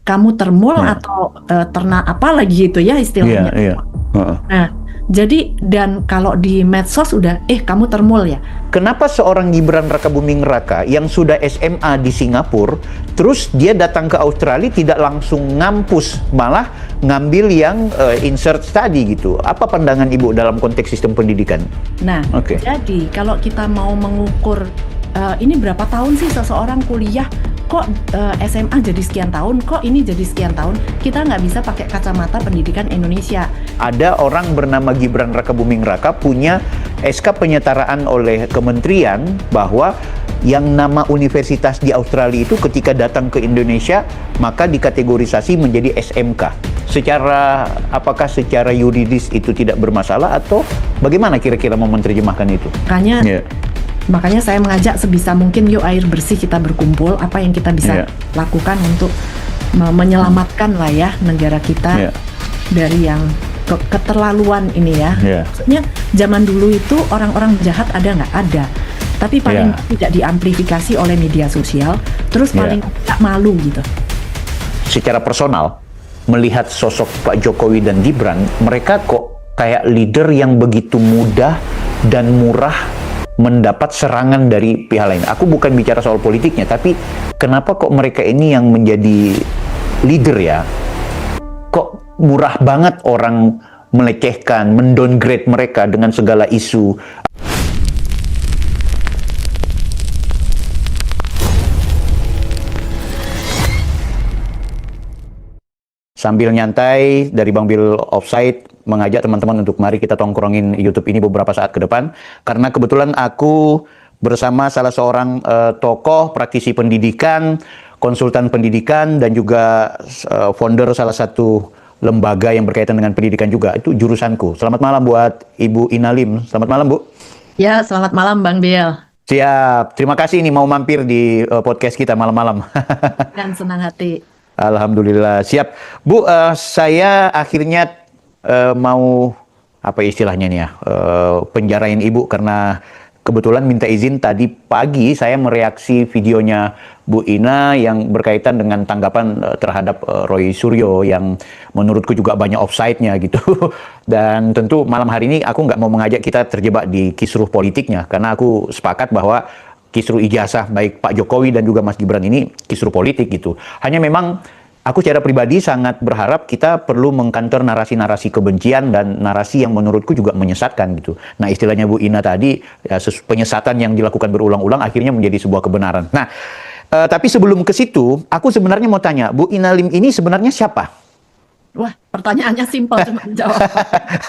kamu termul atau ternak apa lagi gitu ya istilahnya. Iya. Nah, jadi dan kalau di medsos udah kamu termul ya. Kenapa seorang Gibran Rakabuming Raka yang sudah SMA di Singapura, terus dia datang ke Australia tidak langsung ngampus, malah ngambil yang insert study gitu? Apa pandangan Ibu dalam konteks sistem pendidikan? Nah, jadi kalau kita mau mengukur ini berapa tahun sih seseorang kuliah, kok SMA jadi sekian tahun, kok ini jadi sekian tahun, kita nggak bisa pakai kacamata pendidikan Indonesia. Ada orang bernama Gibran Rakabuming Raka punya SK penyetaraan oleh kementerian bahwa yang nama universitas di Australia itu ketika datang ke Indonesia maka dikategorisasi menjadi SMK. Apakah secara yuridis itu tidak bermasalah atau bagaimana kira-kira mau menerjemahkan itu? Makanya saya mengajak sebisa mungkin yuk air bersih kita berkumpul, apa yang kita bisa lakukan untuk menyelamatkan lah ya negara kita dari yang keterlaluan ini ya. Maksudnya zaman dulu itu orang-orang jahat ada nggak? Ada. Tapi paling tidak diamplifikasi oleh media sosial, terus paling tidak malu gitu. Secara personal, melihat sosok Pak Jokowi dan Gibran, mereka kok kayak leader yang begitu mudah dan murah mendapat serangan dari pihak lain. Aku bukan bicara soal politiknya, tapi kenapa kok mereka ini yang menjadi leader ya? Kok murah banget orang melecehkan, mendowngrade mereka dengan segala isu. Sambil nyantai dari Bang Bill Offside mengajak teman-teman untuk mari kita tongkrongin YouTube ini beberapa saat ke depan. Karena kebetulan aku bersama salah seorang tokoh, praktisi pendidikan, konsultan pendidikan, dan juga founder salah satu lembaga yang berkaitan dengan pendidikan juga. Itu jurusanku. Selamat malam buat Ibu Ina Lim. Selamat malam, Bu. Ya, selamat malam Bang Bill. Siap. Terima kasih ini mau mampir di podcast kita malam-malam. Dan senang hati. Alhamdulillah, siap. Bu, saya akhirnya mau, apa istilahnya nih ya, penjarain Ibu karena kebetulan minta izin tadi pagi saya mereaksi videonya Bu Ina yang berkaitan dengan tanggapan terhadap Roy Suryo yang menurutku juga banyak offside-nya gitu. Dan tentu malam hari ini aku nggak mau mengajak kita terjebak di kisruh politiknya karena aku sepakat bahwa kisruh ijazah baik Pak Jokowi dan juga Mas Gibran ini kisruh politik gitu. Hanya memang aku secara pribadi sangat berharap kita perlu mengkanter narasi-narasi kebencian dan narasi yang menurutku juga menyesatkan gitu. Nah, istilahnya Bu Ina tadi, ya, penyesatan yang dilakukan berulang-ulang akhirnya menjadi sebuah kebenaran. Nah, tapi sebelum ke situ, aku sebenarnya mau tanya, Bu Ina Lim ini sebenarnya siapa? Wah, pertanyaannya simpel cuma jawab.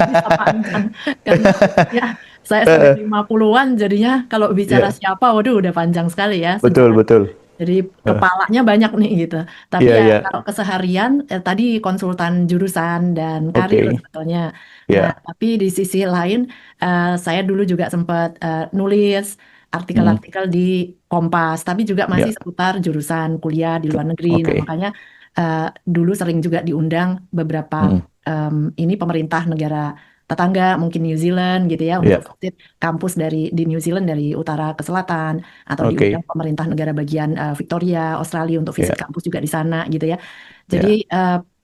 Bisa panjang. Karena ya, saya sudah 50-an jadinya kalau bicara siapa, waduh udah panjang sekali ya. Betul. Jadi kepalanya banyak nih gitu. Tapi kalau keseharian, tadi konsultan jurusan dan karir sebetulnya. Nah, tapi di sisi lain, saya dulu juga sempat nulis artikel-artikel di Kompas, tapi juga masih seputar jurusan kuliah di luar negeri. Nah, makanya dulu sering juga diundang beberapa ini pemerintah negara tetangga, mungkin New Zealand gitu ya, untuk visit kampus di New Zealand dari utara ke selatan, atau diundang pemerintah negara bagian Victoria, Australia untuk visit kampus juga di sana gitu ya. Jadi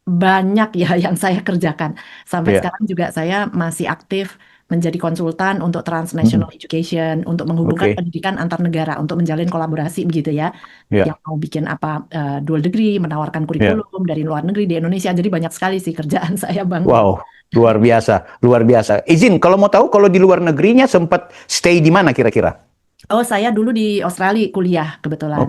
banyak ya yang saya kerjakan. Sampai sekarang juga saya masih aktif menjadi konsultan untuk transnational education, untuk menghubungkan pendidikan antar negara, untuk menjalin kolaborasi begitu ya. Yang mau bikin apa dual degree, menawarkan kurikulum dari luar negeri di Indonesia. Jadi banyak sekali sih kerjaan saya, Bang. Wow, luar biasa. Izin, kalau mau tahu kalau di luar negerinya sempat stay di mana kira-kira? Oh, saya dulu di Australia kuliah kebetulan.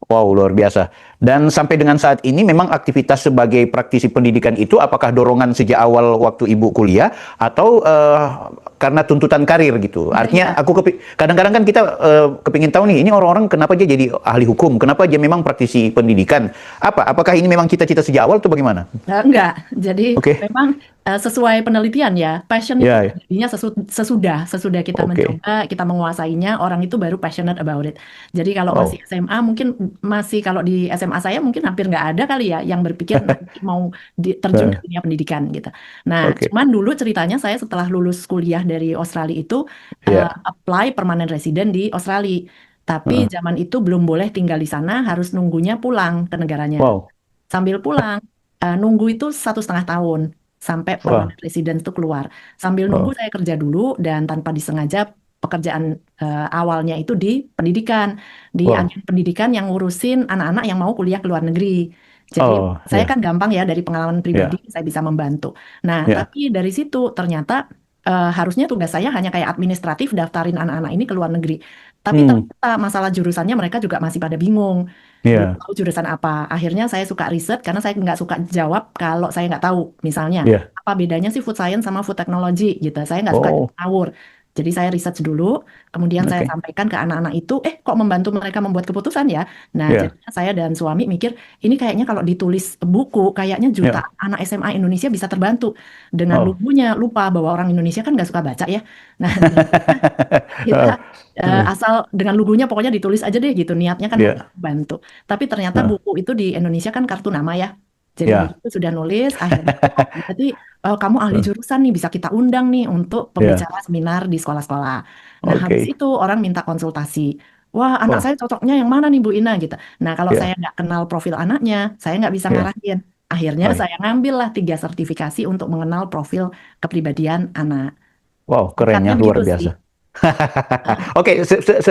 Wow, luar biasa. Dan sampai dengan saat ini memang aktivitas sebagai praktisi pendidikan itu apakah dorongan sejak awal waktu Ibu kuliah atau karena tuntutan karir gitu? Artinya kadang-kadang kan kita kepingin tahu nih, ini orang-orang kenapa dia jadi ahli hukum? Kenapa dia memang praktisi pendidikan? Apakah ini memang cita-cita sejak awal atau bagaimana? Enggak. Jadi memang sesuai penelitian ya, passion itu jadinya sesudah kita mencoba, kita menguasainya, orang itu baru passionate about it. Jadi kalau masih SMA mungkin kalau di SMA saya mungkin hampir nggak ada kali ya yang berpikir mau terjun ke dunia pendidikan gitu. Nah, cuman dulu ceritanya saya setelah lulus kuliah dari Australia itu apply permanent resident di Australia. Tapi zaman itu belum boleh tinggal di sana, harus nunggunya pulang ke negaranya. sambil pulang. Nunggu itu 1,5 tahun sampai Wah, permanent resident itu keluar. Sambil nunggu oh, saya kerja dulu dan tanpa disengaja pekerjaan awalnya itu di pendidikan, di wow, agen pendidikan yang ngurusin anak-anak yang mau kuliah ke luar negeri. Jadi oh, saya ya, kan gampang ya dari pengalaman pribadi ya, saya bisa membantu. Nah, ya, tapi dari situ ternyata harusnya tugas saya hanya kayak administratif daftarin anak-anak ini ke luar negeri. Tapi hmm, ternyata masalah jurusannya mereka juga masih pada bingung belum ya, tahu jurusan apa. Akhirnya saya suka riset karena saya nggak suka jawab kalau saya nggak tahu. Misalnya, ya, apa bedanya sih food science sama food technology gitu. Saya nggak suka oh, ngawur. Jadi saya research dulu, kemudian saya oke, sampaikan ke anak-anak itu, kok membantu mereka membuat keputusan ya? Nah, ya, jadinya saya dan suami mikir, ini kayaknya kalau ditulis buku, kayaknya ya, jutaan anak SMA Indonesia bisa terbantu. Dengan oh, lugunya, lupa bahwa orang Indonesia kan nggak suka baca ya. Nah, jadinya kita asal dengan lugunya pokoknya ditulis aja deh gitu. Niatnya kan ya, bantu. Tapi ternyata nah, buku itu di Indonesia kan kartu nama ya. Jadi ya, begitu sudah nulis, akhirnya oh berarti kamu ahli nah, jurusan nih bisa kita undang nih untuk ya, pembicara seminar di sekolah-sekolah. Nah habis oke, itu orang minta konsultasi. Wah anak oh, saya cocoknya yang mana nih Bu Ina gitu. Nah kalau saya ya, nggak kenal profil anaknya, saya nggak bisa ya, ngarahin. Akhirnya hai, saya ngambil lah 3 sertifikasi untuk mengenal profil kepribadian anak. wow, Singkatnya kerennya luar begitu sih. biasa. Oke,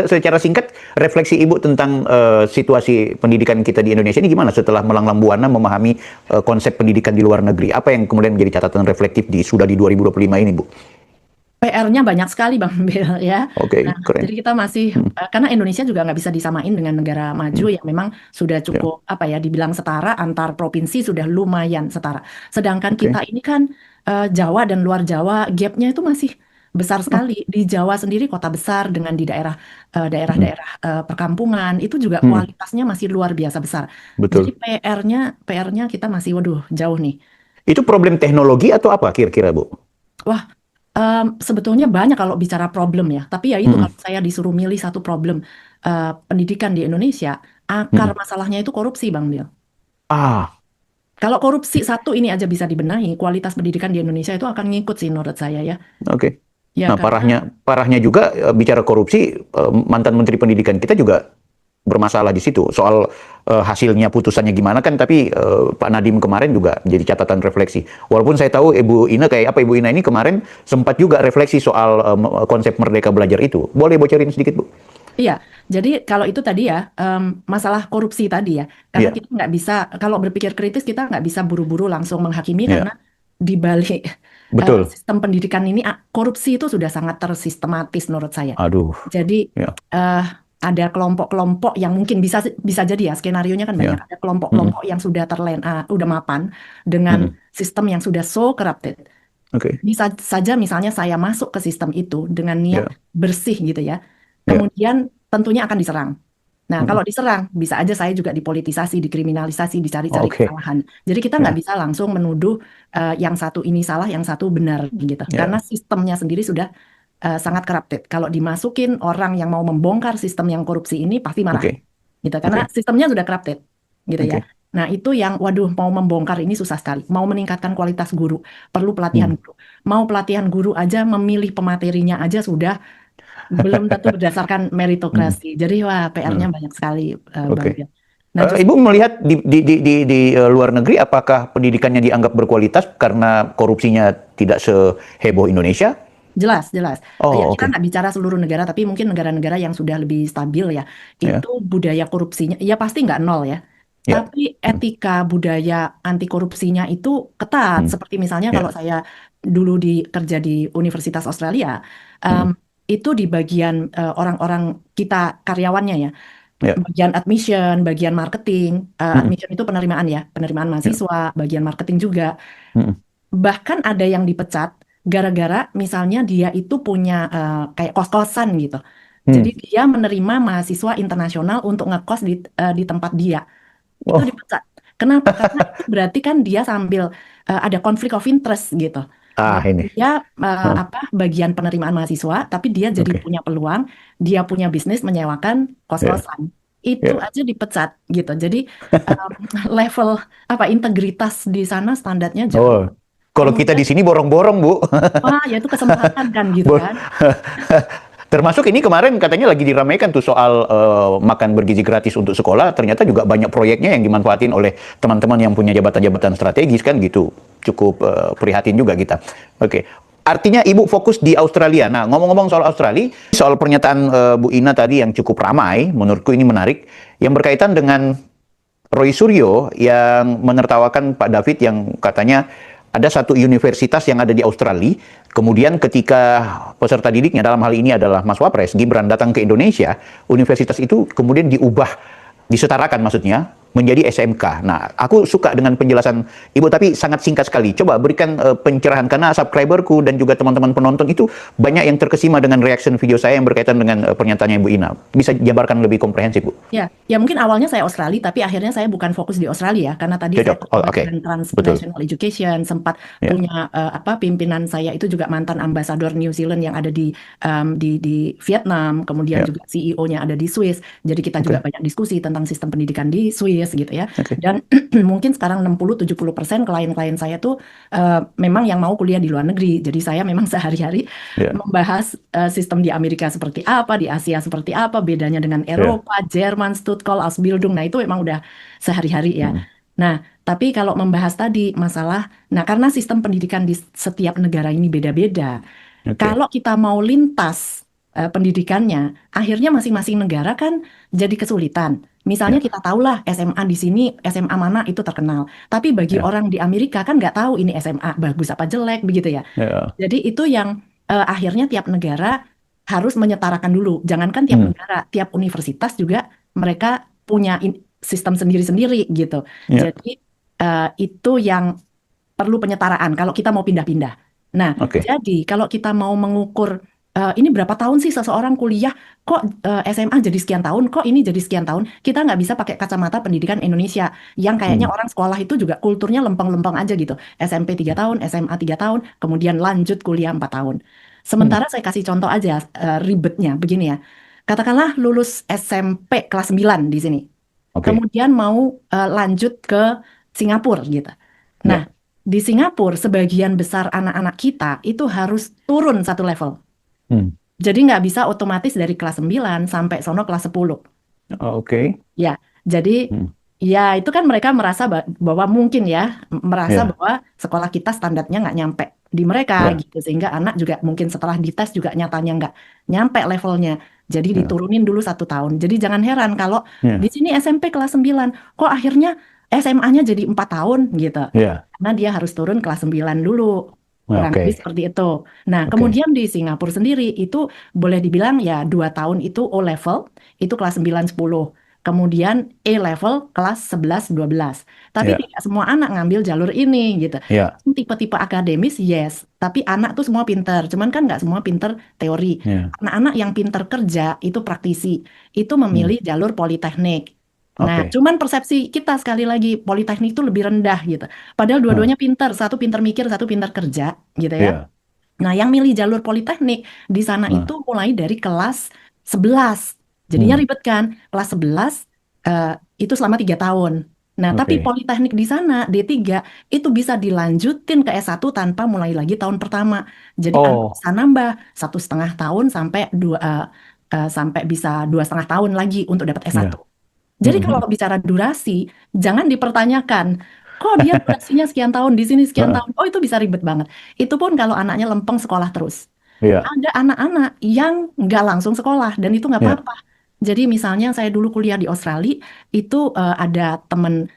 secara singkat, refleksi Ibu tentang situasi pendidikan kita di Indonesia ini gimana setelah melanglang buana memahami konsep pendidikan di luar negeri? Apa yang kemudian menjadi catatan reflektif sudah di 2025 ini, Bu? PR-nya banyak sekali Bang Bel ya. Oke, Nah, jadi keren. kita masih Hmm, karena Indonesia juga nggak bisa disamain dengan negara maju hmm, yang memang sudah ya, cukup apa ya dibilang setara antar provinsi sudah lumayan setara. Sedangkan kita oke. ini kan Jawa dan luar Jawa gapnya itu masih besar Oh, sekali. Di Jawa sendiri kota besar dengan di hmm, daerah-daerah perkampungan itu juga hmm, kualitasnya masih luar biasa besar. Jadi betul. PR-nya kita masih waduh jauh nih. Itu problem teknologi atau apa kira-kira, Bu? Wah, sebetulnya banyak kalau bicara problem ya. Tapi ya itu Hmm, kalau saya disuruh milih satu problem pendidikan di Indonesia, akar hmm. masalahnya itu korupsi, Bang Bill. Ah, Kalau korupsi satu ini aja bisa dibenahi, kualitas pendidikan di Indonesia itu akan ngikut sih menurut saya ya. oke. Ya Nah, karena parahnya juga bicara korupsi, mantan Menteri Pendidikan kita juga bermasalah di situ. Soal hasilnya putusannya gimana kan, tapi Pak Nadiem kemarin juga jadi catatan refleksi. Walaupun saya tahu Ibu Ina kayak apa, Ibu Ina ini kemarin sempat juga refleksi soal konsep Merdeka Belajar itu. Boleh bocorin sedikit, Bu? iya, jadi kalau itu tadi ya masalah korupsi tadi ya, karena Iya, kita nggak bisa kalau berpikir kritis kita nggak bisa buru-buru langsung menghakimi karena iya, di balik betul. sistem pendidikan ini korupsi itu sudah sangat tersistematis menurut saya. Aduh, Jadi ya, eh, ada kelompok-kelompok yang mungkin bisa bisa jadi ya skenario-nya kan banyak. ya, Ada mm, kelompok-kelompok yang sudah terlena, udah mapan dengan mm, sistem yang sudah so corrupted. oke, Bisa saja misalnya saya masuk ke sistem itu dengan niat ya, bersih gitu ya. ya, Kemudian tentunya akan diserang. Nah, kalau mm, diserang, bisa aja saya juga dipolitisasi, dikriminalisasi, dicari-cari oke, kesalahan. Jadi kita nggak ya, bisa langsung menuduh yang satu ini salah, yang satu benar gitu. Karena ya, sistemnya sendiri sudah sangat corrupted. Kalau dimasukin orang yang mau membongkar sistem yang korupsi ini pasti marah, oke, gitu. Karena oke, sistemnya sudah corrupted, gitu ya. oke, Nah, itu yang, waduh, mau membongkar ini susah sekali. Mau meningkatkan kualitas guru, perlu pelatihan hmm. guru. Mau pelatihan guru aja, memilih pematerinya aja sudah belum tentu berdasarkan Hmm. meritokrasi. Jadi wah PR-nya Hmm. banyak sekali Bang Oke. Bill. Nah justru Ibu melihat di luar negeri apakah pendidikannya dianggap berkualitas karena korupsinya tidak seheboh Indonesia? jelas jelas ya Oh, kita oke. nggak bicara seluruh negara tapi mungkin negara-negara yang sudah lebih stabil ya itu Ya. budaya korupsinya ya pasti nggak nol ya. Ya. Tapi Hmm. etika budaya anti korupsinya itu ketat. Hmm. Seperti misalnya kalau Ya. saya dulu kerja di Universitas Australia, em, Hmm. itu di bagian orang-orang kita karyawannya ya. Ya. Bagian admission, bagian marketing, Hmm. admission itu penerimaan ya, penerimaan Ya. mahasiswa, bagian marketing juga. Hmm. Bahkan ada yang dipecat gara-gara misalnya dia itu punya kayak kos-kosan gitu. Hmm. Jadi dia menerima mahasiswa internasional untuk ngekos di tempat dia. Itu Oh. dipecat. Kenapa? Karena itu berarti kan dia sambil ada konflik of interest gitu. Ah, ini. Dia Ah, apa bagian penerimaan mahasiswa, tapi dia jadi oke. punya peluang, dia punya bisnis menyewakan Ya. kos-kosan. Itu Ya. aja dipecat gitu. Jadi um, level apa integritas di sana standarnya jauh. Oh. Kalau kita Kemudian, di sini borong-borong, Bu. wah ya itu kesempatan kan gitu Bor- kan. Termasuk ini kemarin katanya lagi diramaikan tuh soal makan bergizi gratis untuk sekolah. Ternyata juga banyak proyeknya yang dimanfaatin oleh teman-teman yang punya jabatan-jabatan strategis kan gitu. Cukup prihatin juga kita. Oke. Artinya Ibu fokus di Australia. Nah, ngomong-ngomong soal Australia, soal pernyataan Bu Ina tadi yang cukup ramai, menurutku ini menarik, yang berkaitan dengan Roy Suryo yang menertawakan Pak David yang katanya ada satu universitas yang ada di Australia, kemudian ketika peserta didiknya dalam hal ini adalah Mas Wapres, Gibran datang ke Indonesia, universitas itu kemudian diubah, disetarakan maksudnya, menjadi SMK. Nah, aku suka dengan penjelasan Ibu, tapi sangat singkat sekali. Coba berikan pencerahan, karena subscriberku dan juga teman-teman penonton itu banyak yang terkesima dengan reaction video saya yang berkaitan dengan pernyataannya Ibu Ina. Bisa jabarkan lebih komprehensif, Bu? Ya mungkin awalnya saya Australia, tapi akhirnya saya bukan fokus di Australia, karena tadi saya dengan Transnational Education, sempat punya pimpinan saya itu juga mantan ambasador New Zealand yang ada di Vietnam, kemudian juga CEO-nya ada di Swiss. Jadi kita juga banyak diskusi tentang sistem pendidikan di Swiss gitu ya. Dan mungkin sekarang 60-70% klien-klien saya tuh memang yang mau kuliah di luar negeri. Jadi saya memang sehari-hari membahas sistem di Amerika seperti apa, di Asia seperti apa, bedanya dengan Eropa, Jerman, Stuttgart, Ausbildung. Nah, itu memang udah sehari-hari ya. Nah, tapi kalau membahas tadi masalah, nah karena sistem pendidikan di setiap negara ini beda-beda. Kalau kita mau lintas pendidikannya, akhirnya masing-masing negara kan jadi kesulitan. Misalnya kita tahulah SMA di sini, SMA mana itu terkenal. Tapi bagi orang di Amerika kan nggak tahu ini SMA bagus apa jelek begitu ya. Jadi itu yang akhirnya tiap negara harus menyetarakan dulu. Jangankan tiap negara, tiap universitas juga mereka punya sistem sendiri-sendiri gitu. Jadi itu yang perlu penyetaraan kalau kita mau pindah-pindah. Nah, jadi kalau kita mau mengukur ini berapa tahun sih seseorang kuliah, kok SMA jadi sekian tahun, kok ini jadi sekian tahun, kita nggak bisa pakai kacamata pendidikan Indonesia yang kayaknya orang sekolah itu juga kulturnya lempeng-lempeng aja gitu. SMP 3 tahun, SMA 3 tahun, kemudian lanjut kuliah 4 tahun. Sementara saya kasih contoh aja ribetnya begini ya. Katakanlah lulus SMP kelas 9 di sini. Kemudian mau lanjut ke Singapura gitu. Nah, di Singapura sebagian besar anak-anak kita itu harus turun satu level. Jadi nggak bisa otomatis dari kelas 9 sampai sono kelas 10. Ya, jadi ya itu kan mereka merasa bahwa mungkin ya, merasa bahwa sekolah kita standarnya nggak nyampe di mereka gitu. Sehingga anak juga mungkin setelah dites juga nyatanya nggak nyampe levelnya. Jadi diturunin dulu 1 tahun. Jadi jangan heran kalau di sini SMP kelas 9, kok akhirnya SMA-nya jadi 4 tahun gitu. Karena dia harus turun kelas 9 dulu. Kurang lebih seperti itu. Nah, kemudian di Singapura sendiri itu boleh dibilang ya 2 tahun itu O level, itu kelas 9, 10. Kemudian A level kelas 11, 12. Tapi tidak semua anak ngambil jalur ini gitu. Tipe-tipe akademis yes, tapi anak tuh semua pinter. Cuman kan nggak semua pinter teori. Anak-anak yang pinter kerja itu praktisi. Itu memilih jalur politeknik. Nah, cuman persepsi kita sekali lagi politeknik itu lebih rendah gitu. Padahal dua-duanya pintar, satu pintar mikir, satu pintar kerja, gitu ya. Nah, yang milih jalur politeknik di sana itu mulai dari kelas 11. Jadinya ribet kan? Kelas 11 itu selama 3 tahun. Nah, tapi politeknik di sana D3 itu bisa dilanjutin ke S1 tanpa mulai lagi tahun pertama. Jadi bisa nambah 1,5 tahun sampai sampai bisa 2,5 tahun lagi untuk dapat S1. Jadi kalau bicara durasi, jangan dipertanyakan, kok dia durasinya sekian tahun, di sini sekian tahun. Oh, itu bisa ribet banget. Itu pun kalau anaknya lempeng sekolah terus. Ada anak-anak yang nggak langsung sekolah, dan itu nggak apa-apa. Jadi misalnya saya dulu kuliah di Australia, itu ada temen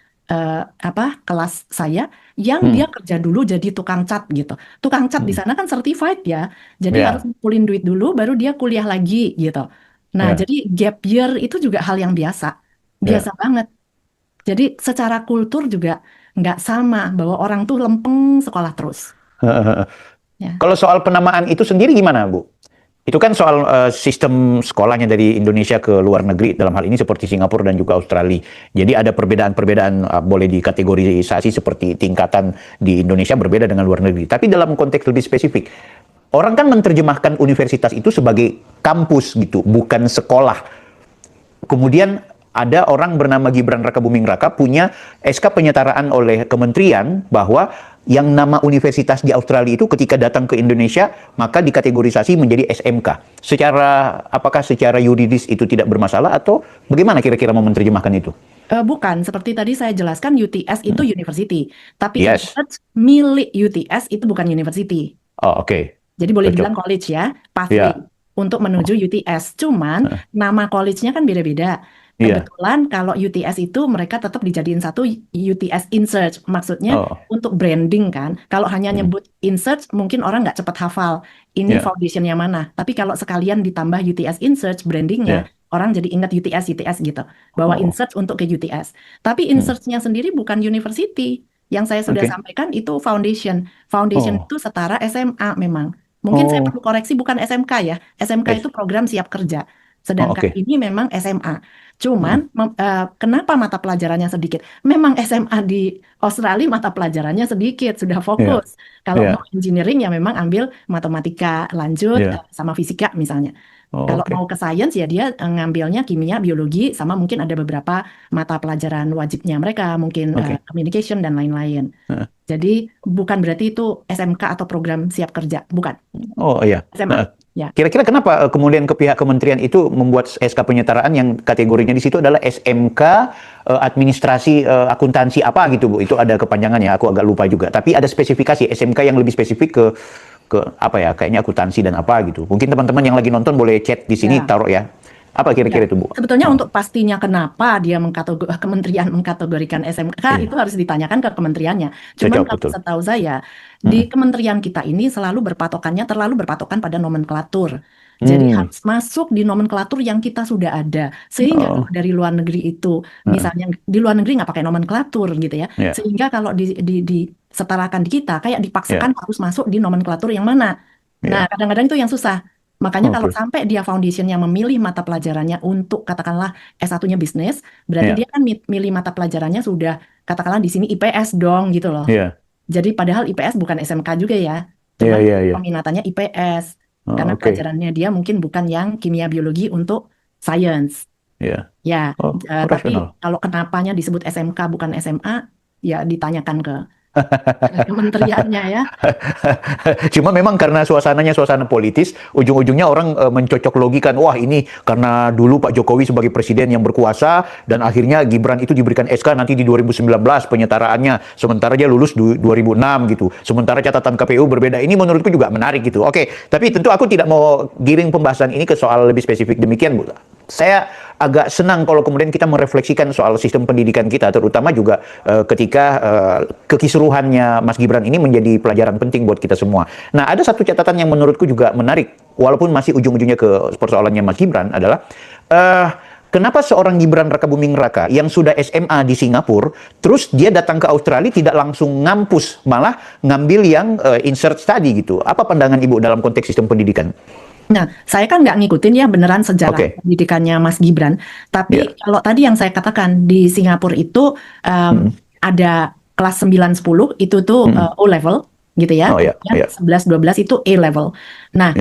kelas saya yang dia kerja dulu jadi tukang cat gitu. Tukang cat di sana kan certified ya, jadi harus ngumpulin duit dulu, baru dia kuliah lagi gitu. Nah, jadi gap year itu juga hal yang biasa. Biasa banget. Jadi secara kultur juga nggak sama bahwa orang tuh lempeng sekolah terus. Kalau soal penamaan itu sendiri gimana, Bu? Itu kan soal sistem sekolahnya dari Indonesia ke luar negeri, dalam hal ini seperti Singapura dan juga Australia. Jadi ada perbedaan-perbedaan boleh dikategorisasi seperti tingkatan di Indonesia berbeda dengan luar negeri. Tapi dalam konteks lebih spesifik, orang kan menerjemahkan universitas itu sebagai kampus gitu, bukan sekolah. Kemudian ada orang bernama Gibran Rakabuming Raka punya SK penyetaraan oleh kementerian bahwa yang nama universitas di Australia itu ketika datang ke Indonesia maka dikategorisasi menjadi SMK. Apakah secara yuridis itu tidak bermasalah atau bagaimana kira-kira mau menerjemahkan itu? Bukan, seperti tadi saya jelaskan UTS itu university, tapi Yes. InSearch milik UTS itu bukan university. Oh, oke. Jadi boleh Cocok. bilang college ya, pathway Ya. untuk menuju UTS. Cuman nama college-nya kan beda-beda. Iya. Kebetulan kalau UTS itu mereka tetap dijadiin satu UTS InSearch. Maksudnya Oh. untuk branding kan. Kalau hanya nyebut InSearch mungkin orang nggak cepat hafal ini Ya. foundationnya mana. Tapi kalau sekalian ditambah UTS InSearch brandingnya, Ya. orang jadi ingat UTS gitu. Bahwa Oh. InSearch untuk ke UTS. Tapi InSearch-nya sendiri bukan university. Yang saya sudah Oke. sampaikan itu foundation. Foundation Oh. itu setara SMA memang. Mungkin saya perlu Oh. koreksi bukan SMK ya. SMK itu program siap kerja. Oh, Sedangkan oke. ini memang SMA. Cuman kenapa mata pelajarannya sedikit? Memang SMA di Australia mata pelajarannya sedikit, sudah Iya. fokus. Kalau Iya. mau engineering ya memang ambil matematika lanjut Iya. sama fisika misalnya. Oh, Kalau oke. mau ke sains ya dia ngambilnya kimia, biologi, sama mungkin ada beberapa mata pelajaran wajibnya mereka, mungkin Oke. communication dan lain-lain. Heeh. Jadi bukan berarti itu SMK atau program siap kerja, bukan. Oh iya. SMA. Ya. Kira-kira kenapa kemudian ke pihak kementerian itu membuat SK penyetaraan yang kategorinya di situ adalah SMK administrasi akuntansi apa gitu Bu? Itu ada kepanjangannya, aku agak lupa juga. Tapi ada spesifikasi SMK yang lebih spesifik ke apa ya? Kayaknya akuntansi dan apa gitu. Mungkin teman-teman yang lagi nonton boleh chat di sini Ya. taruh ya. Apa kira-kira Ya, itu Bu? sebetulnya untuk pastinya kenapa dia kementerian mengkategorikan SMK itu harus ditanyakan ke kementeriannya. Cuman Cocok, kalau betul. setahu saya di kementerian kita ini terlalu berpatokan pada nomenklatur. Jadi harus masuk di nomenklatur yang kita sudah ada. Sehingga kalau dari luar negeri itu, misalnya di luar negeri nggak pakai nomenklatur gitu ya. Ya. Sehingga kalau disetarakan di kita, kayak dipaksakan Ya. harus masuk di nomenklatur yang mana. Nah, Ya. kadang-kadang itu yang susah. Makanya kalau Oke. sampai dia foundationnya memilih mata pelajarannya untuk katakanlah S1-nya bisnis, berarti Ya. dia kan milih mata pelajarannya sudah katakanlah di sini IPS dong gitu loh. Ya. Jadi padahal IPS bukan SMK juga ya, Ya, cuman ya, ya. peminatannya IPS Oh, karena oke. pelajarannya dia mungkin bukan yang kimia biologi untuk science. Ya. Ya, Oh, tapi rasional. kalau kenapanya disebut SMK bukan SMA, ya ditanyakan ke kementeriannya ya. Cuma memang karena suasananya suasana politis, ujung-ujungnya orang mencocok logikan, wah ini karena dulu Pak Jokowi sebagai presiden yang berkuasa, dan akhirnya Gibran itu diberikan SK nanti di 2019 penyetaraannya, sementara dia lulus 2006 gitu. Sementara catatan KPU berbeda. Ini menurutku juga menarik gitu. Oke, tapi tentu aku tidak mau giring pembahasan ini ke soal lebih spesifik demikian, Bu. Saya agak senang kalau kemudian kita merefleksikan soal sistem pendidikan kita, terutama juga ketika kekisruhannya Mas Gibran ini menjadi pelajaran penting buat kita semua. Nah, ada satu catatan yang menurutku juga menarik, walaupun masih ujung-ujungnya ke persoalannya Mas Gibran adalah, kenapa seorang Gibran Rakabuming Raka yang sudah SMA di Singapura, terus dia datang ke Australia tidak langsung ngampus, malah ngambil yang insert study gitu. Apa pandangan Ibu dalam konteks sistem pendidikan? Nah, saya kan nggak ngikutin ya beneran sejarah pendidikannya Mas Gibran. Tapi kalau tadi yang saya katakan di Singapura itu ada kelas 9-10 itu tuh O level gitu ya. Oh, 11-12 itu A level. Nah,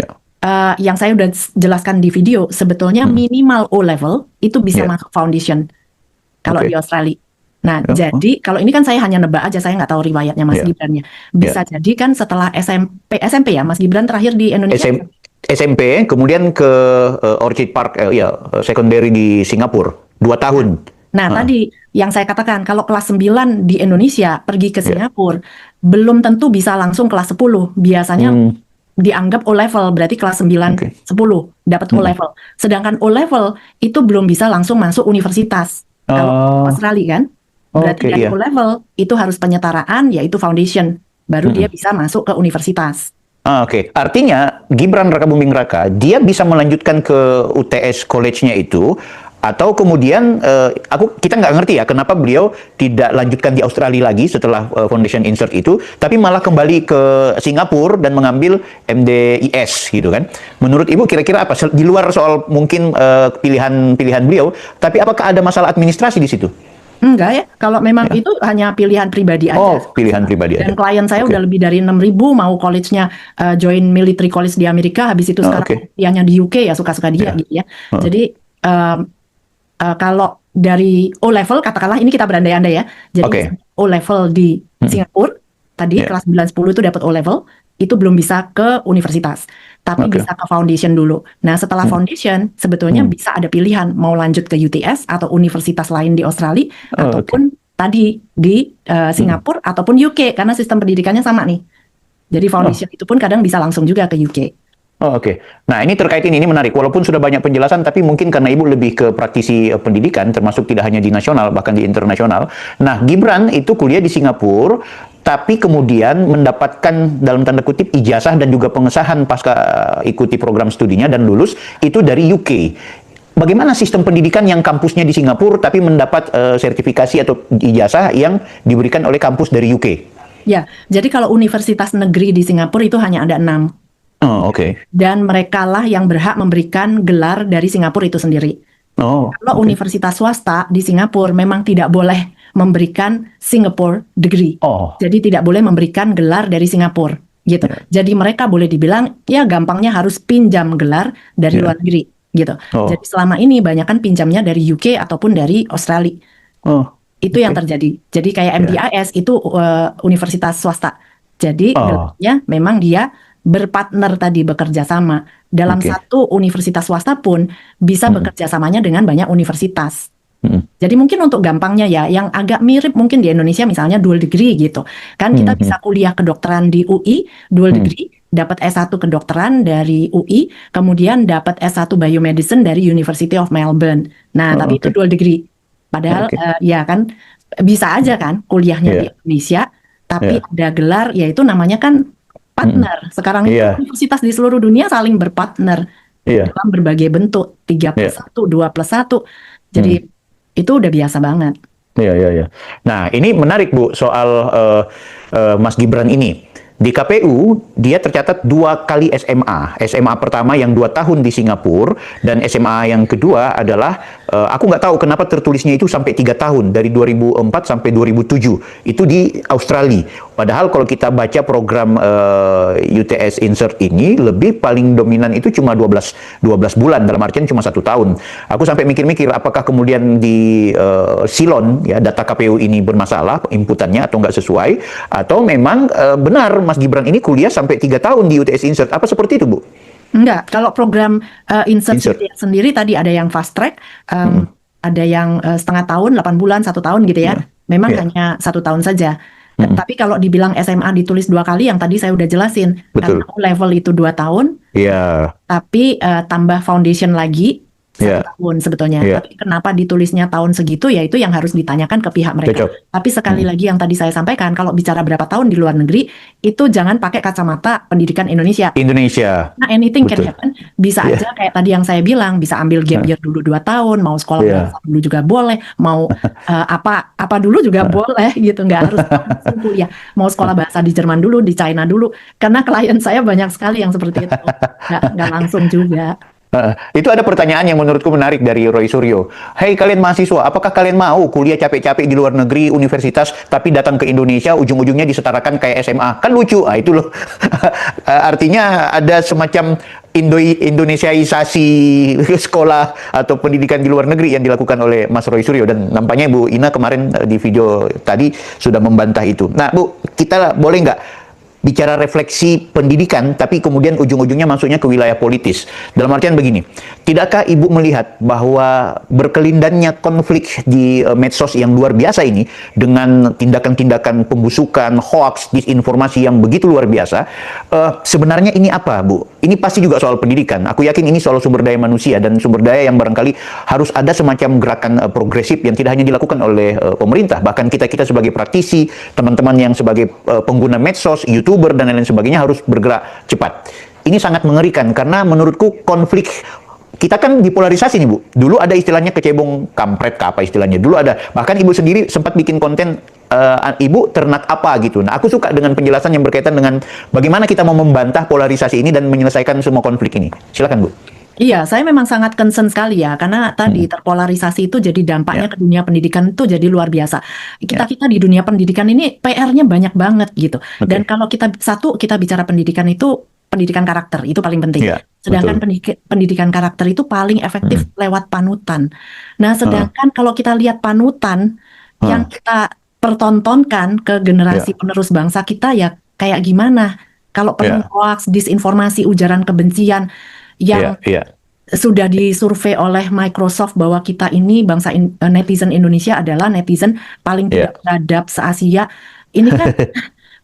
yang saya udah jelaskan di video sebetulnya minimal O level itu bisa masuk foundation kalau di Australia. Nah, jadi kalau ini kan saya hanya nebak aja, saya nggak tahu riwayatnya Mas Gibrannya. Bisa jadi kan setelah SMP ya, Mas Gibran terakhir di Indonesia. SMP, kemudian ke Orchid Park, secondary di Singapura, 2 tahun. Nah, tadi yang saya katakan, kalau kelas 9 di Indonesia pergi ke Singapura, belum tentu bisa langsung kelas 10. Biasanya dianggap O level, berarti kelas 9-10 dapat O level. Sedangkan O level itu belum bisa langsung masuk universitas. Kalau Australia kan, berarti dari O level itu harus penyetaraan, yaitu foundation. Baru dia bisa masuk ke universitas. Oke, artinya Gibran Rakabuming Raka dia bisa melanjutkan ke UTS college-nya itu, atau kemudian kita nggak ngerti ya kenapa beliau tidak lanjutkan di Australia lagi setelah foundation insert itu, tapi malah kembali ke Singapura dan mengambil MDIS gitu kan. Menurut Ibu kira-kira apa di luar soal mungkin pilihan beliau, tapi apakah ada masalah administrasi di situ? Enggak ya, kalau memang itu hanya pilihan pribadi aja. Oh, pilihan pribadi aja. Dan klien saya udah lebih dari 6.000 mau college-nya join military college di Amerika, habis itu sekarang kuliahnya di UK ya suka-suka dia gitu ya. Jadi kalau dari O level katakanlah ini kita berandai-andai ya. Jadi O level di Singapura, tadi kelas 9 10 itu dapat O level, itu belum bisa ke universitas, tapi bisa ke foundation dulu. Nah, setelah foundation sebetulnya bisa ada pilihan mau lanjut ke UTS atau universitas lain di Australia ataupun tadi di Singapura ataupun UK karena sistem pendidikannya sama nih. Jadi foundation itu pun kadang bisa langsung juga ke UK. Oke. Nah, ini terkait ini menarik. Walaupun sudah banyak penjelasan, tapi mungkin karena Ibu lebih ke praktisi pendidikan, termasuk tidak hanya di nasional, bahkan di internasional. Nah, Gibran itu kuliah di Singapura, tapi kemudian mendapatkan dalam tanda kutip ijazah dan juga pengesahan pasca ikuti program studinya dan lulus itu dari UK. Bagaimana sistem pendidikan yang kampusnya di Singapura, tapi mendapat sertifikasi atau ijazah yang diberikan oleh kampus dari UK? Ya, jadi kalau universitas negeri di Singapura itu hanya ada 6. Oh, oke. Dan mereka lah yang berhak memberikan gelar dari Singapura itu sendiri. Kalau universitas swasta di Singapura memang tidak boleh memberikan Singapore degree. Jadi tidak boleh memberikan gelar dari Singapura gitu. Jadi mereka boleh dibilang ya gampangnya harus pinjam gelar dari luar negeri gitu. Jadi selama ini banyak kan pinjamnya dari UK ataupun dari Australia. Itu yang terjadi. Jadi kayak MDIS itu universitas swasta. Jadi gelarnya memang dia berpartner tadi, bekerja sama. Dalam satu universitas swasta pun bisa bekerja samanya dengan banyak universitas. Jadi mungkin untuk gampangnya ya, yang agak mirip mungkin di Indonesia misalnya dual degree gitu. Kan kita bisa kuliah kedokteran di UI, dual degree, dapat S1 kedokteran dari UI, kemudian dapat S1 biomedicine dari University of Melbourne. Nah, tapi itu dual degree. Padahal ya kan bisa aja kan kuliahnya di Indonesia, tapi ada gelar, yaitu namanya kan partner. Sekarang itu universitas di seluruh dunia saling berpartner dalam berbagai bentuk, 3+1, 2+1. Jadi itu udah biasa banget. Iya. Nah, ini menarik Bu soal Mas Gibran ini. Di KPU, dia tercatat 2 kali SMA. SMA pertama yang 2 tahun di Singapura, dan SMA yang kedua adalah, aku nggak tahu kenapa tertulisnya itu sampai 3 tahun, dari 2004 sampai 2007. Itu di Australia. Padahal kalau kita baca program UTS Insert ini, lebih paling dominan itu cuma 12 bulan, dalam artian cuma 1 tahun. Aku sampai mikir-mikir, apakah kemudian di Silon, ya, data KPU ini bermasalah, inputannya atau nggak sesuai, atau memang benar Mas Gibran ini kuliah sampai 3 tahun di UTS Insert. Apa seperti itu, Bu? Enggak, kalau program Insert sendiri tadi ada yang fast track, ada yang setengah tahun, 8 bulan, 1 tahun gitu ya. Memang hanya 1 tahun saja. Tapi kalau dibilang SMA ditulis 2 kali, yang tadi saya udah jelasin. Karena level itu 2 tahun, tapi tambah foundation lagi 1 tahun sebetulnya. Tapi kenapa ditulisnya tahun segitu, ya itu yang harus ditanyakan ke pihak mereka. Tapi sekali lagi yang tadi saya sampaikan, kalau bicara berapa tahun di luar negeri, itu jangan pakai kacamata pendidikan Indonesia. Nah, anything can happen. Bisa aja kayak tadi yang saya bilang, bisa ambil gap year dulu 2 tahun, mau sekolah bahasa dulu juga boleh, mau apa dulu juga boleh gitu, nggak harus langsung kuliah. Mau sekolah bahasa di Jerman dulu, di China dulu, karena klien saya banyak sekali yang seperti itu. Nggak langsung juga. Itu ada pertanyaan yang menurutku menarik dari Roy Suryo. Hei kalian mahasiswa, apakah kalian mau kuliah capek-capek di luar negeri, universitas, tapi datang ke Indonesia, ujung-ujungnya disetarakan kayak SMA? Kan lucu, itu loh. Artinya ada semacam Indonesiaisasi sekolah atau pendidikan di luar negeri yang dilakukan oleh Mas Roy Suryo, dan nampaknya Bu Ina kemarin di video tadi sudah membantah itu. Nah Bu, kita boleh nggak bicara refleksi pendidikan, tapi kemudian ujung-ujungnya masuknya ke wilayah politis. Dalam artian begini, tidakkah Ibu melihat bahwa berkelindannya konflik di medsos yang luar biasa ini, dengan tindakan-tindakan pembusukan, hoax, disinformasi yang begitu luar biasa, sebenarnya ini apa, Bu? Ini pasti juga soal pendidikan. Aku yakin ini soal sumber daya manusia, dan sumber daya yang barangkali harus ada semacam gerakan progresif yang tidak hanya dilakukan oleh pemerintah, bahkan kita-kita sebagai praktisi, teman-teman yang sebagai pengguna medsos, YouTuber, dan lain-lain sebagainya harus bergerak cepat. Ini sangat mengerikan karena menurutku konflik kita kan dipolarisasi nih Bu. Dulu ada istilahnya kecebong kampret, apa istilahnya. Dulu ada. Bahkan Ibu sendiri sempat bikin konten Ibu ternak apa gitu. Nah, aku suka dengan penjelasan yang berkaitan dengan bagaimana kita mau membantah polarisasi ini dan menyelesaikan semua konflik ini. Silakan Bu. Iya, saya memang sangat concern sekali ya, karena tadi terpolarisasi itu jadi dampaknya ke dunia pendidikan itu jadi luar biasa. Kita di dunia pendidikan ini PR-nya banyak banget gitu. Dan kalau kita bicara pendidikan itu, pendidikan karakter itu paling penting. Sedangkan pendidikan karakter itu paling efektif lewat panutan. Nah, sedangkan kalau kita lihat panutan yang kita pertontonkan ke generasi penerus bangsa kita ya kayak gimana. Kalau penuh hoax, disinformasi, ujaran kebencian yang sudah disurvei oleh Microsoft bahwa kita ini netizen Indonesia adalah netizen paling tidak beradab se-Asia. Ini kan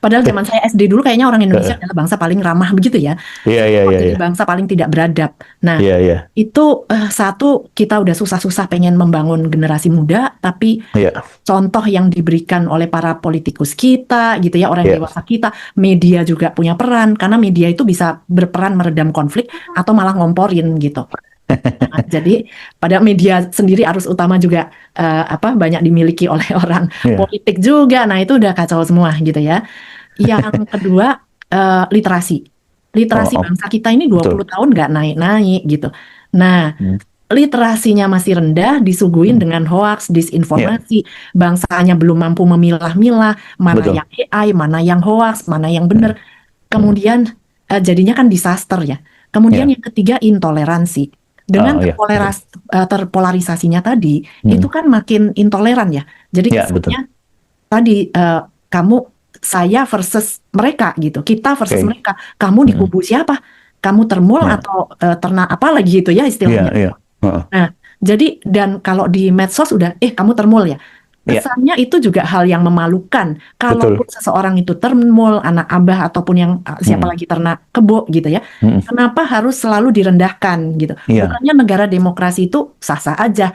padahal zaman saya SD dulu kayaknya orang Indonesia adalah bangsa paling ramah begitu ya. Jadi bangsa paling tidak beradab. Nah, itu satu, kita udah susah-susah pengen membangun generasi muda, tapi contoh yang diberikan oleh para politikus kita gitu ya, orang dewasa kita, media juga punya peran, karena media itu bisa berperan meredam konflik atau malah ngomporin gitu. Nah, jadi pada media sendiri arus utama juga banyak dimiliki oleh orang politik juga. Nah, itu udah kacau semua gitu ya. Yang kedua, literasi bangsa kita ini 20 tahun nggak naik-naik gitu. Nah, literasinya masih rendah, disuguhin dengan hoax, disinformasi, bangsanya belum mampu memilah-milah mana yang AI, mana yang hoax, mana yang benar. Kemudian jadinya kan disaster ya. Kemudian yang ketiga, intoleransi. Dengan terpolarisasinya tadi, itu kan makin intoleran ya. Jadi kesannya tadi saya versus mereka gitu, kita versus mereka. Kamu di kubu siapa? Kamu termul atau ternak apa lagi gitu ya istilahnya. Nah, jadi dan kalau di medsos udah, kamu termul ya. Kesannya itu juga hal yang memalukan. Kalaupun seseorang itu termul, anak abah ataupun yang siapa lagi ternak kebo gitu ya. Kenapa harus selalu direndahkan gitu? Bukannya negara demokrasi itu sah-sah aja.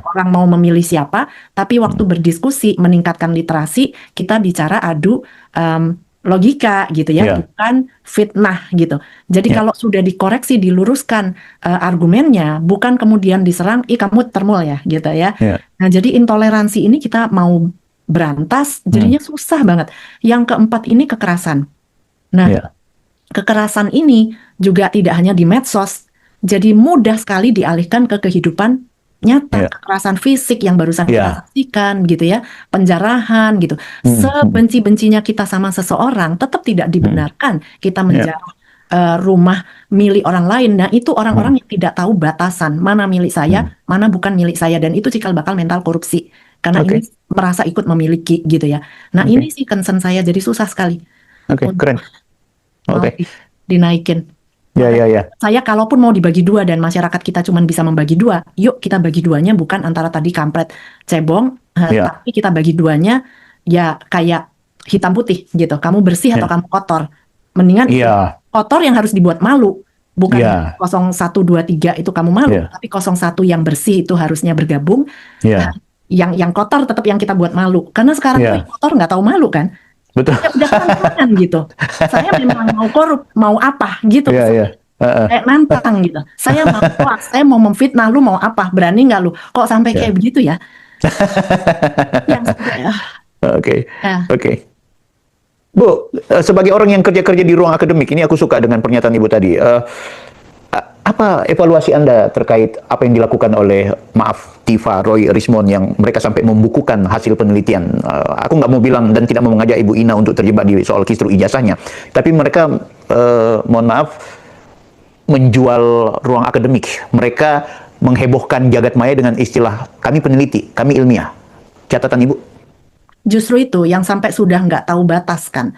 Orang mau memilih siapa, tapi waktu berdiskusi meningkatkan literasi, kita bicara adu logika gitu ya, bukan fitnah gitu. Jadi kalau sudah dikoreksi, diluruskan argumennya, bukan kemudian diserang, kamu termul ya gitu ya. Nah, jadi intoleransi ini kita mau berantas, jadinya susah banget. Yang keempat ini kekerasan. Nah, kekerasan ini juga tidak hanya di medsos, jadi mudah sekali dialihkan ke kehidupan nyata, kekerasan fisik yang barusan kita saksikan gitu ya, penjarahan gitu. Sebenci-bencinya kita sama seseorang, tetap tidak dibenarkan kita menjarah rumah milik orang lain. Nah, itu orang-orang yang tidak tahu batasan mana milik saya, mana bukan milik saya, dan itu cikal bakal mental korupsi karena ini merasa ikut memiliki gitu ya. Nah, ini sih concern saya, jadi susah sekali keren. Dinaikin. Saya kalaupun mau dibagi dua dan masyarakat kita cuma bisa membagi dua, yuk kita bagi duanya bukan antara tadi kampret cebong, tapi kita bagi duanya ya kayak hitam putih gitu. Kamu bersih atau kamu kotor. Mendingan kotor yang harus dibuat malu, bukan 0123 itu kamu malu, tapi 01 yang bersih itu harusnya bergabung. Yang kotor tetap yang kita buat malu. Karena sekarang tuh yang kotor nggak tahu malu kan. Betul. Ya udah kan gitu. Saya memang mau korup, mau apa gitu. Kayak nantang gitu. Saya mau hoax, saya mau memfitnah, lu mau apa? Berani nggak lu? Kok sampai kayak begitu ya? Oke. Bu, sebagai orang yang kerja-kerja di ruang akademik, ini aku suka dengan pernyataan Ibu tadi. Apa evaluasi Anda terkait apa yang dilakukan oleh, Tifa, Roy, Rismond yang mereka sampai membukukan hasil penelitian? Aku nggak mau bilang dan tidak mau mengajak Ibu Ina untuk terjebak di soal kisru ijazahnya, tapi mereka, mohon maaf, menjual ruang akademik. Mereka menghebohkan jagat maya dengan istilah, kami peneliti, kami ilmiah. Catatan Ibu? Justru itu yang sampai sudah nggak tahu batas kan.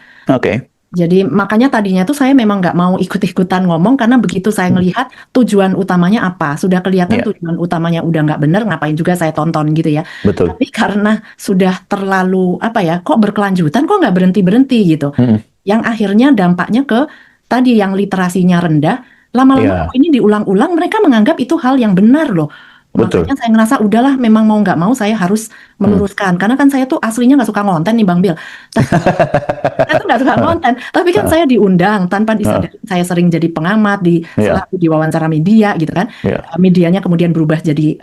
Jadi makanya tadinya tuh saya memang nggak mau ikut-ikutan ngomong, karena begitu saya ngelihat tujuan utamanya apa, sudah kelihatan tujuan utamanya udah nggak benar, ngapain juga saya tonton gitu ya. Tapi karena sudah terlalu kok berkelanjutan, kok nggak berhenti-berhenti gitu. Yang akhirnya dampaknya ke tadi yang literasinya rendah, lama-lama ini diulang-ulang, mereka menganggap itu hal yang benar loh. Makanya saya ngerasa udahlah, memang mau nggak mau saya harus meluruskan. Karena kan saya tuh aslinya nggak suka ngonten nih Bang Bil. Saya tuh nggak suka konten, tapi kan saya diundang tanpa disadari. Saya sering jadi pengamat di wawancara media gitu kan. Medianya kemudian berubah jadi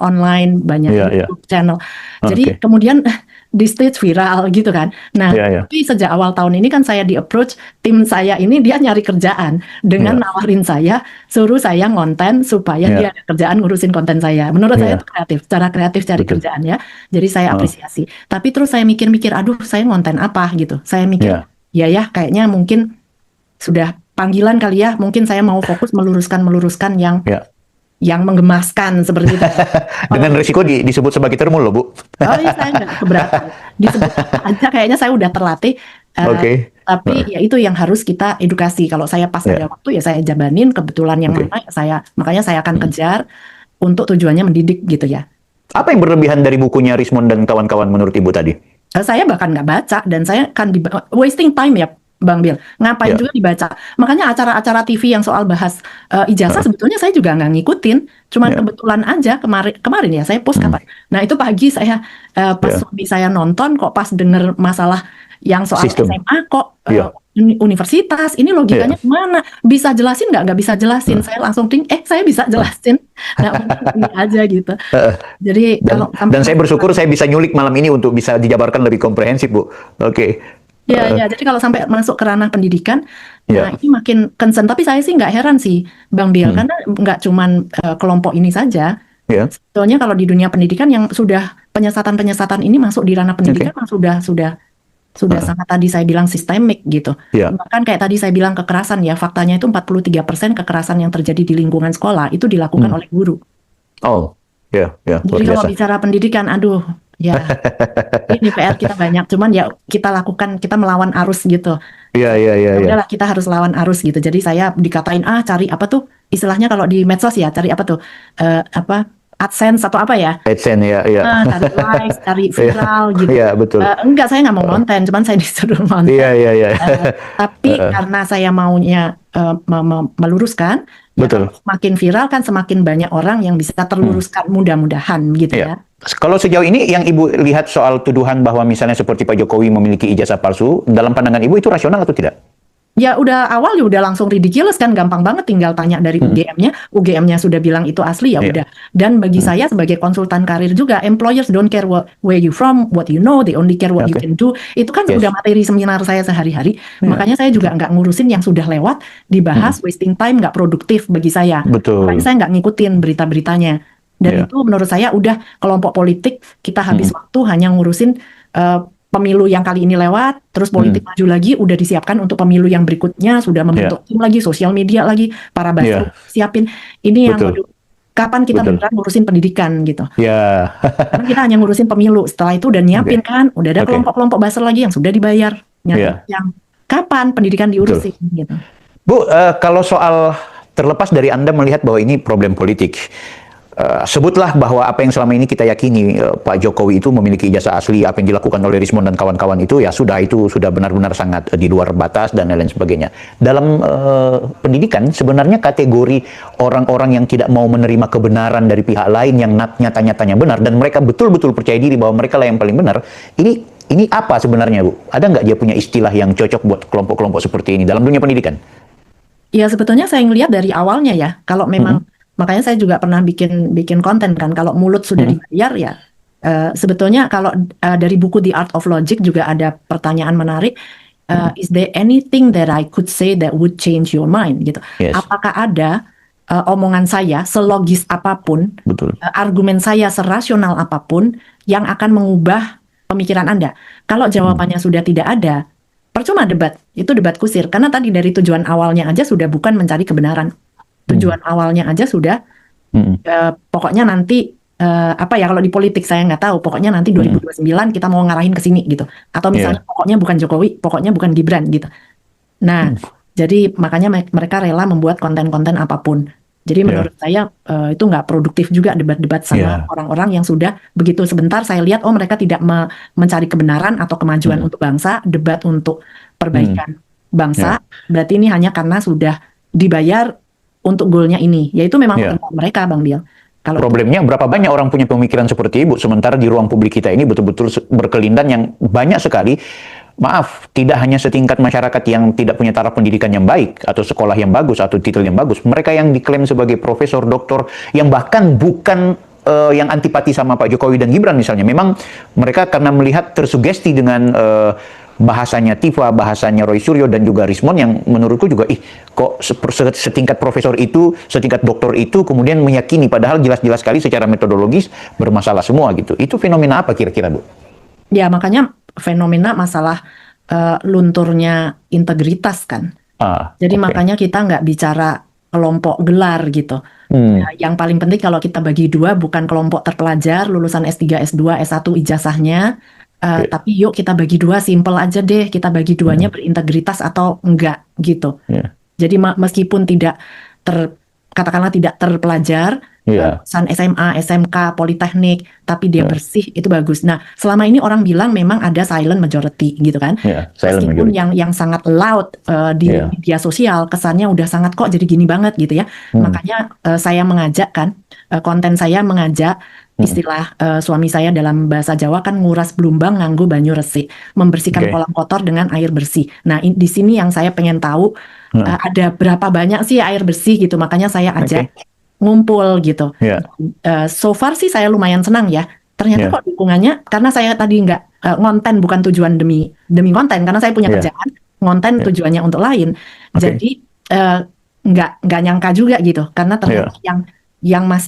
online, banyak YouTube channel. Jadi kemudian di stage viral gitu kan. Nah, tapi sejak awal tahun ini kan saya di approach, tim saya ini dia nyari kerjaan dengan nawarin saya, suruh saya ngonten supaya dia ada kerjaan ngurusin konten saya. Menurut saya itu kreatif, cara kreatif cari kerjaan ya. Jadi saya apresiasi. Tapi terus saya mikir-mikir, aduh saya ngonten apa gitu. Saya mikir, kayaknya mungkin sudah panggilan kali ya. Mungkin saya mau fokus meluruskan yang yang menggemaskan seperti itu. Dengan risiko disebut sebagai termul loh, Bu. Oh iya, saya nggak keberatan. Disebut aja, kayaknya saya udah terlatih. Tapi ya itu yang harus kita edukasi. Kalau saya pas ada waktu ya saya jabanin, kebetulan yang mana ya makanya saya akan kejar untuk tujuannya mendidik gitu ya. Apa yang berlebihan dari bukunya Rismond dan kawan-kawan menurut Ibu tadi? Saya bahkan nggak baca dan saya kan wasting time ya Bang Bill. Ngapain juga dibaca. Makanya acara-acara TV yang soal bahas ijazah sebetulnya saya juga nggak ngikutin. Cuman kebetulan aja kemarin ya saya post kapan. Nah itu pagi saya pas suami saya nonton kok pas denger masalah yang soal SMA kok universitas ini logikanya gimana? Bisa jelasin nggak bisa jelasin. Saya langsung saya bisa jelasin. Nah ini aja gitu. Jadi dan saya bersyukur saya bisa nyulik malam ini untuk bisa dijabarkan lebih komprehensif, Bu. Oke. Ya, jadi kalau sampai masuk ke ranah pendidikan, nah ini makin concern. Tapi saya sih nggak heran sih, Bang Bill, karena nggak cuman kelompok ini saja. Sebetulnya kalau di dunia pendidikan yang sudah penyesatan-penyesatan ini masuk di ranah pendidikan, sudah sangat tadi saya bilang sistemik gitu. Bahkan kayak tadi saya bilang kekerasan ya, faktanya itu 43% kekerasan yang terjadi di lingkungan sekolah itu dilakukan oleh guru. Jadi kalau bicara pendidikan, aduh. Ya, ini PR kita banyak, cuman ya kita lakukan, kita melawan arus gitu. Udahlah kita harus lawan arus gitu. Jadi saya dikatain cari apa tuh istilahnya kalau di medsos ya, cari apa tuh AdSense atau apa ya? AdSense cari likes, cari viral gitu. Betul. Enggak, saya nggak mau nonton, cuman saya disuruh nonton. Tapi karena saya maunya meluruskan. Betul. Semakin viral kan semakin banyak orang yang bisa terluruskan mudah-mudahan gitu ya. Kalau sejauh ini yang Ibu lihat soal tuduhan bahwa misalnya seperti Pak Jokowi memiliki ijazah palsu, dalam pandangan Ibu itu rasional atau tidak? Ya udah awal ya udah langsung ridiculous kan, gampang banget tinggal tanya dari UGM-nya sudah bilang itu asli ya udah. Dan bagi saya sebagai konsultan karir juga, employers don't care where you from, what you know, they only care what you can do. Itu kan sudah materi seminar saya sehari-hari. Makanya saya juga nggak ngurusin yang sudah lewat, dibahas wasting time, nggak produktif bagi saya. Makanya saya nggak ngikutin berita-beritanya. Dan itu menurut saya udah kelompok politik kita habis waktu hanya ngurusin pemilu yang kali ini lewat, terus politik maju lagi, udah disiapkan untuk pemilu yang berikutnya, sudah membentuk tim lagi, sosial media lagi, para basu siapin. Ini yang kapan kita beneran ngurusin pendidikan gitu. Karena kita hanya ngurusin pemilu, setelah itu udah nyiapin kan, udah ada kelompok-kelompok buzzer lagi yang sudah dibayar. Yang kapan pendidikan diurusin gitu. Bu, kalau soal terlepas dari Anda melihat bahwa ini problem politik, sebutlah bahwa apa yang selama ini kita yakini Pak Jokowi itu memiliki ijazah asli, apa yang dilakukan oleh Rismond dan kawan-kawan itu sudah benar-benar sangat di luar batas dan lain sebagainya. Dalam pendidikan sebenarnya kategori orang-orang yang tidak mau menerima kebenaran dari pihak lain yang nyata-nyatanya benar dan mereka betul-betul percaya diri bahwa mereka lah yang paling benar, ini apa sebenarnya, Bu? Ada nggak dia punya istilah yang cocok buat kelompok-kelompok seperti ini dalam dunia pendidikan? Ya sebetulnya saya ngelihat dari awalnya ya, kalau memang makanya saya juga pernah bikin konten kan, kalau mulut sudah dibayar ya sebetulnya kalau dari buku The Art of Logic juga ada pertanyaan menarik, is there anything that I could say that would change your mind gitu. Apakah ada omongan saya selogis apapun, argumen saya serasional apapun yang akan mengubah pemikiran Anda? Kalau jawabannya sudah tidak ada, percuma debat, itu debat kusir, karena tadi dari tujuan awalnya aja sudah bukan mencari kebenaran. Tujuan awalnya aja sudah pokoknya nanti apa ya, kalau di politik saya nggak tahu, pokoknya nanti 2029 kita mau ngarahin ke sini gitu, atau misalnya pokoknya bukan Jokowi, pokoknya bukan Gibran gitu. Nah jadi makanya mereka rela membuat konten-konten apapun. Jadi menurut saya itu nggak produktif juga debat-debat sama orang-orang yang sudah begitu sebentar saya lihat mereka tidak mencari kebenaran atau kemajuan untuk bangsa, debat untuk perbaikan bangsa, berarti ini hanya karena sudah dibayar untuk goalnya ini, yaitu memang mereka, Bang Bill. Problemnya berapa banyak orang punya pemikiran seperti Ibu, sementara di ruang publik kita ini betul-betul berkelindan yang banyak sekali, maaf, tidak hanya setingkat masyarakat yang tidak punya taraf pendidikan yang baik, atau sekolah yang bagus, atau titel yang bagus, mereka yang diklaim sebagai profesor, doktor, yang bahkan bukan yang antipati sama Pak Jokowi dan Gibran misalnya, memang mereka karena melihat tersugesti dengan bahasanya Tifa, bahasanya Roy Suryo dan juga Rismond yang menurutku juga kok setingkat profesor itu, setingkat doktor itu kemudian meyakini padahal jelas-jelas sekali secara metodologis bermasalah semua gitu. Itu fenomena apa kira-kira, Bu? Ya makanya fenomena masalah lunturnya integritas kan. Jadi makanya kita nggak bicara kelompok gelar gitu. Yang paling penting kalau kita bagi dua bukan kelompok terpelajar, lulusan S3, S2, S1 ijazahnya, tapi yuk kita bagi dua, simple aja deh, kita bagi duanya berintegritas atau enggak gitu. Jadi meskipun tidak katakanlah tidak terpelajar, lulusan SMA, SMK, Politeknik, tapi dia bersih, itu bagus. Nah, selama ini orang bilang memang ada silent majority gitu kan. Meskipun yang sangat loud di media sosial, kesannya udah sangat kok jadi gini banget gitu ya. Makanya saya mengajak kan, konten saya mengajak istilah suami saya dalam bahasa Jawa kan nguras belumbang nganggo banyu resik, membersihkan kolam kotor dengan air bersih. Nah, di sini yang saya pengen tahu ada berapa banyak sih air bersih gitu. Makanya saya ajak ngumpul gitu. So far sih saya lumayan senang ya. Ternyata kok dukungannya, karena saya tadi nggak ngonten bukan tujuan demi konten, karena saya punya kerjaan, ngonten tujuannya untuk lain. Jadi nggak nyangka juga gitu, karena ternyata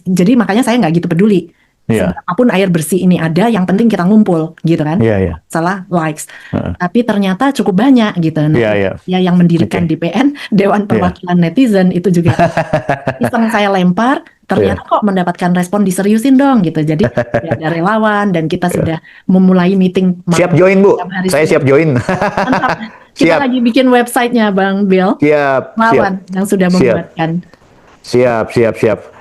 jadi makanya saya nggak gitu peduli. Apapun air bersih ini ada, yang penting kita ngumpul gitu kan. Salah likes. Tapi ternyata cukup banyak gitu. Nah, ya yang mendirikan DPN, Dewan Perwakilan Netizen, itu juga iseng saya lempar, ternyata kok mendapatkan respon diseriusin dong gitu. Jadi ada relawan dan kita sudah memulai meeting. Siap join Bu, saya siap join. Mantap. Kita lagi bikin websitenya Bang Bill. Lawan yang sudah membuatkan. Siap.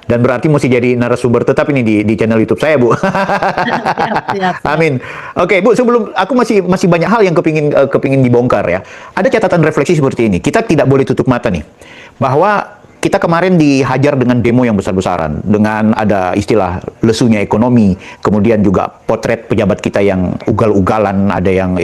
Dan berarti mesti jadi narasumber tetap ini di channel YouTube saya, Bu. Siap. Amin. Oke, Bu, sebelum aku masih banyak hal yang kepingin dibongkar ya. Ada catatan refleksi seperti ini. Kita tidak boleh tutup mata nih bahwa kita kemarin dihajar dengan demo yang besar-besaran, dengan ada istilah lesunya ekonomi, kemudian juga potret pejabat kita yang ugal-ugalan, ada yang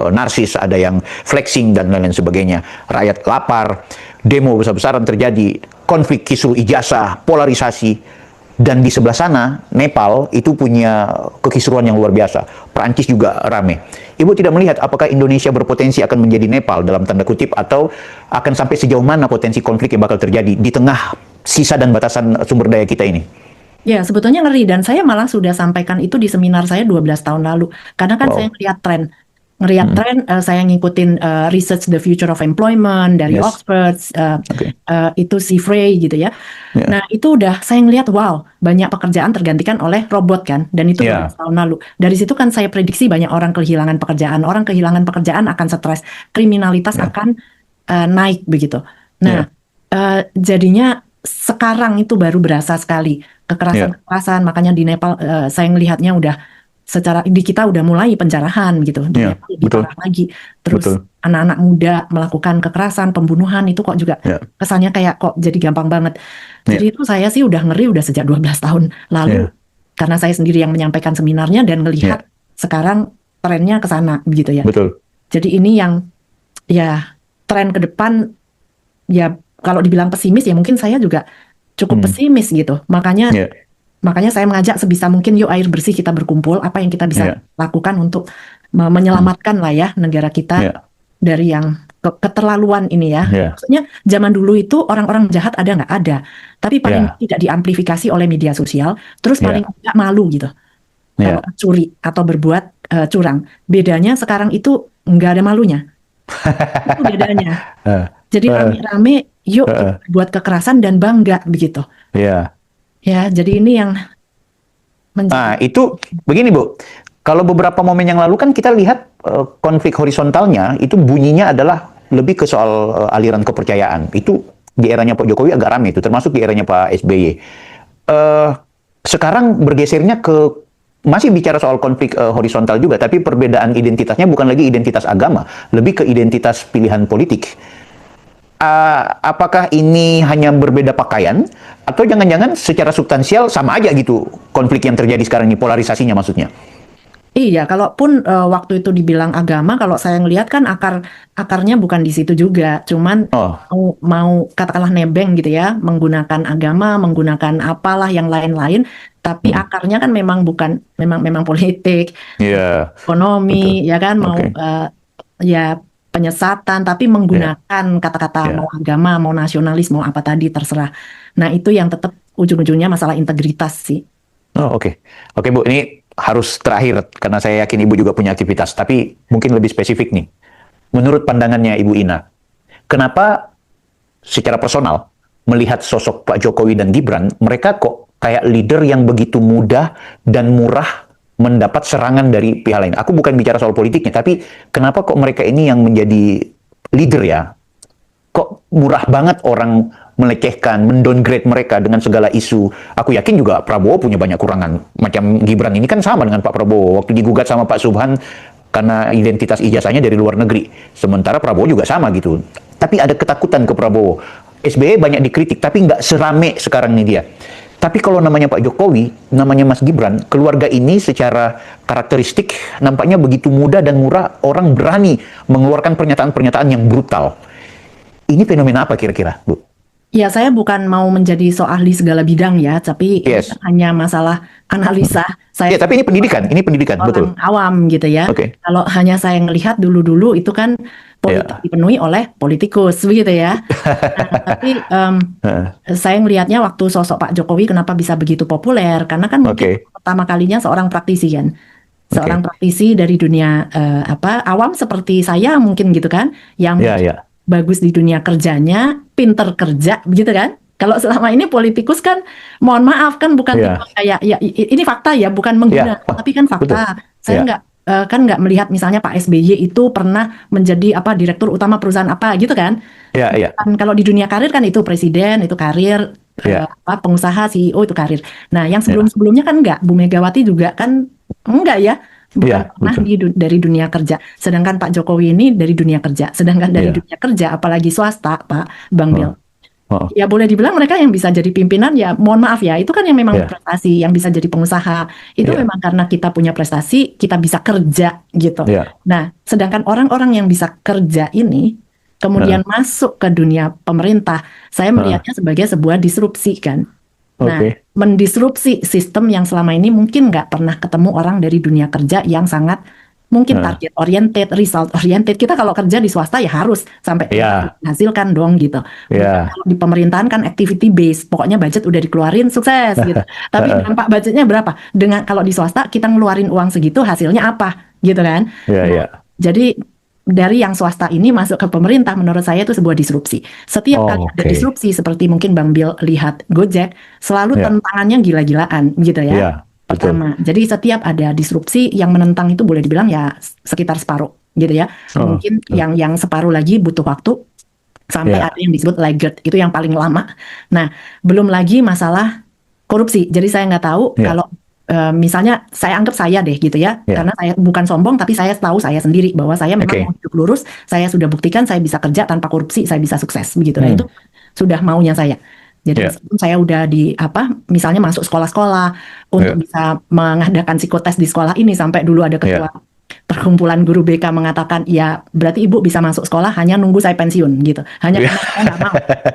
narsis, ada yang flexing dan lain-lain sebagainya. Rakyat lapar, demo besar-besaran terjadi, konflik kisruh ijazah, polarisasi. Dan di sebelah sana, Nepal itu punya kekisruhan yang luar biasa. Perancis juga rame. Ibu tidak melihat apakah Indonesia berpotensi akan menjadi Nepal dalam tanda kutip, atau akan sampai sejauh mana potensi konflik yang bakal terjadi di tengah sisa dan batasan sumber daya kita ini? Ya, sebetulnya ngeri, dan saya malah sudah sampaikan itu di seminar saya 12 tahun lalu. Karena kan saya ngelihat tren, saya ngikutin Research the Future of Employment dari Oxford, itu si Frey gitu ya. Nah, itu udah saya ngelihat, wow, banyak pekerjaan tergantikan oleh robot kan, dan itu 12 tahun lalu. Dari situ kan saya prediksi banyak orang kehilangan pekerjaan. Orang kehilangan pekerjaan akan stres, kriminalitas akan naik begitu. Nah, jadinya sekarang itu baru berasa sekali kekerasan, makanya di Nepal saya ngelihatnya udah di kita udah mulai penjarahan gitu, lebih parah lagi. Terus anak-anak muda melakukan kekerasan, pembunuhan, itu kok juga kesannya kayak kok jadi gampang banget. Jadi itu saya sih udah ngeri udah sejak 12 tahun lalu, karena saya sendiri yang menyampaikan seminarnya dan melihat sekarang trennya ke sana gitu ya. Jadi ini yang tren ke depan, ya kalau dibilang pesimis ya mungkin saya juga cukup pesimis gitu. Makanya saya mengajak sebisa mungkin, yuk air bersih kita berkumpul, apa yang kita bisa lakukan untuk menyelamatkan lah ya negara kita dari yang keterlaluan ini ya. Maksudnya zaman dulu itu orang-orang jahat ada nggak? Ada. Tapi paling tidak diamplifikasi oleh media sosial, terus paling nggak malu gitu. Kalau curi atau berbuat curang. Bedanya sekarang itu nggak ada malunya. Itu bedanya. Jadi rame-rame, yuk buat kekerasan dan bangga begitu. Ya, jadi ini yang itu begini Bu, kalau beberapa momen yang lalu kan kita lihat konflik horizontalnya itu bunyinya adalah lebih ke soal aliran kepercayaan. Itu di eranya Pak Jokowi agak rame itu, termasuk di eranya Pak SBY. Sekarang bergesernya ke masih bicara soal konflik horizontal juga, tapi perbedaan identitasnya bukan lagi identitas agama, lebih ke identitas pilihan politik. Apakah ini hanya berbeda pakaian, atau jangan-jangan secara substansial sama aja gitu konflik yang terjadi sekarang ini, polarisasinya maksudnya? Iya, kalaupun waktu itu dibilang agama, kalau saya ngelihat kan akarnya bukan di situ juga, cuman mau katakanlah nebeng gitu ya, menggunakan agama, menggunakan apalah yang lain-lain, tapi akarnya kan memang politik, ekonomi, ya kan, mau penyesatan, tapi menggunakan kata-kata mau agama, mau nasionalis, mau apa tadi, terserah. Nah, itu yang tetap ujung-ujungnya masalah integritas sih. Oke, Bu, ini harus terakhir, karena saya yakin Ibu juga punya aktivitas, tapi mungkin lebih spesifik nih. Menurut pandangannya Ibu Ina, kenapa secara personal melihat sosok Pak Jokowi dan Gibran, mereka kok kayak leader yang begitu mudah dan murah mendapat serangan dari pihak lain. Aku bukan bicara soal politiknya, tapi kenapa kok mereka ini yang menjadi leader ya? Kok murah banget orang melecehkan, mendowngrade mereka dengan segala isu. Aku yakin juga Prabowo punya banyak kurangan. Macam Gibran ini kan sama dengan Pak Prabowo. Waktu digugat sama Pak Subhan karena identitas ijazahnya dari luar negeri. Sementara Prabowo juga sama gitu. Tapi ada ketakutan ke Prabowo. SBY banyak dikritik, tapi nggak serame sekarang ini dia. Tapi kalau namanya Pak Jokowi, namanya Mas Gibran, keluarga ini secara karakteristik nampaknya begitu mudah dan murah, orang berani mengeluarkan pernyataan-pernyataan yang brutal. Ini fenomena apa kira-kira, Bu? Ya, saya bukan mau menjadi so ahli segala bidang ya, tapi Yes. hanya masalah analisa. Saya Ya, tapi ini pendidikan, betul. orang awam gitu ya. Oke. Kalau hanya saya ngelihat dulu-dulu itu kan politik dipenuhi oleh politikus begitu ya. Nah, tapi saya ngelihatnya waktu sosok Pak Jokowi kenapa bisa begitu populer, karena kan mungkin pertama kalinya seorang praktisi kan. Seorang praktisi dari dunia awam seperti saya mungkin gitu kan, yang bagus di dunia kerjanya, pinter kerja, begitu kan? Kalau selama ini politikus kan, mohon maaf kan bukan kayak ya ini fakta ya, bukan menghina, tapi kan fakta. Saya nggak melihat misalnya Pak SBY itu pernah menjadi direktur utama perusahaan apa gitu kan? Kan kalau di dunia karir kan itu presiden, itu karir, pengusaha CEO itu karir. Nah, yang sebelum-sebelumnya kan enggak, Bu Megawati juga kan enggak ya. Bukan pernah dari dunia kerja. Sedangkan Pak Jokowi ini dari dunia kerja. Sedangkan dari dunia kerja, apalagi swasta, Pak Bang Bill. Ya boleh dibilang mereka yang bisa jadi pimpinan ya, mohon maaf ya, itu kan yang memang prestasi, yang bisa jadi pengusaha. Itu memang karena kita punya prestasi, kita bisa kerja gitu. Nah, sedangkan orang-orang yang bisa kerja ini, kemudian masuk ke dunia pemerintah, saya melihatnya sebagai sebuah disrupsi kan. Nah, mendisrupsi sistem yang selama ini mungkin nggak pernah ketemu orang dari dunia kerja yang sangat mungkin target oriented, result oriented. Kita kalau kerja di swasta ya harus sampai menghasilkan dong gitu. Kalau di pemerintahan kan activity based, pokoknya budget udah dikeluarin sukses gitu. Tapi dampak budgetnya berapa? Dengan kalau di swasta kita ngeluarin uang segitu hasilnya apa gitu kan? Jadi dari yang swasta ini masuk ke pemerintah, menurut saya itu sebuah disrupsi. Setiap kali ada disrupsi, seperti mungkin Bang Bill lihat Gojek, selalu tantangannya gila-gilaan gitu ya. Pertama, jadi setiap ada disrupsi yang menentang itu boleh dibilang ya sekitar separuh gitu ya. Mungkin yang separuh lagi butuh waktu sampai ada yang disebut laggard, itu yang paling lama. Nah, belum lagi masalah korupsi. Jadi saya nggak tahu kalau misalnya saya anggap saya deh gitu ya, karena saya bukan sombong, tapi saya tahu saya sendiri bahwa saya memang mau hidup lurus, saya sudah buktikan saya bisa kerja tanpa korupsi, saya bisa sukses begitu. Nah, itu sudah maunya saya. Jadi saya udah misalnya masuk sekolah-sekolah untuk bisa mengadakan psikotes di sekolah ini, sampai dulu ada ketua perkumpulan guru BK mengatakan, ya berarti ibu bisa masuk sekolah hanya nunggu saya pensiun gitu. Hanya karena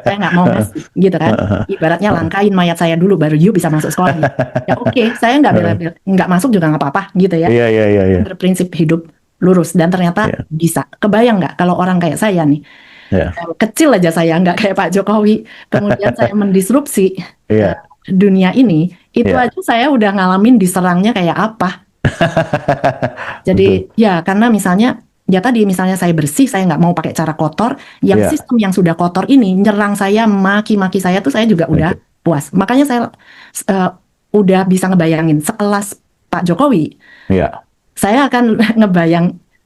saya nggak mau ngasih gitu kan. Ibaratnya langkain mayat saya dulu baru you bisa masuk sekolah. Gitu. Ya oke, saya nggak masuk juga nggak apa-apa gitu ya. Berprinsip hidup lurus, dan ternyata bisa. Kebayang nggak kalau orang kayak saya nih, kecil aja saya, nggak kayak Pak Jokowi, kemudian saya mendisrupsi dunia ini, itu aja saya udah ngalamin diserangnya kayak apa. Jadi ya karena misalnya misalnya saya bersih, saya nggak mau pakai cara kotor, yang sistem yang sudah kotor ini nyerang saya, maki-maki saya tuh saya juga udah puas. Makanya saya udah bisa ngebayangin sekelas Pak Jokowi, saya akan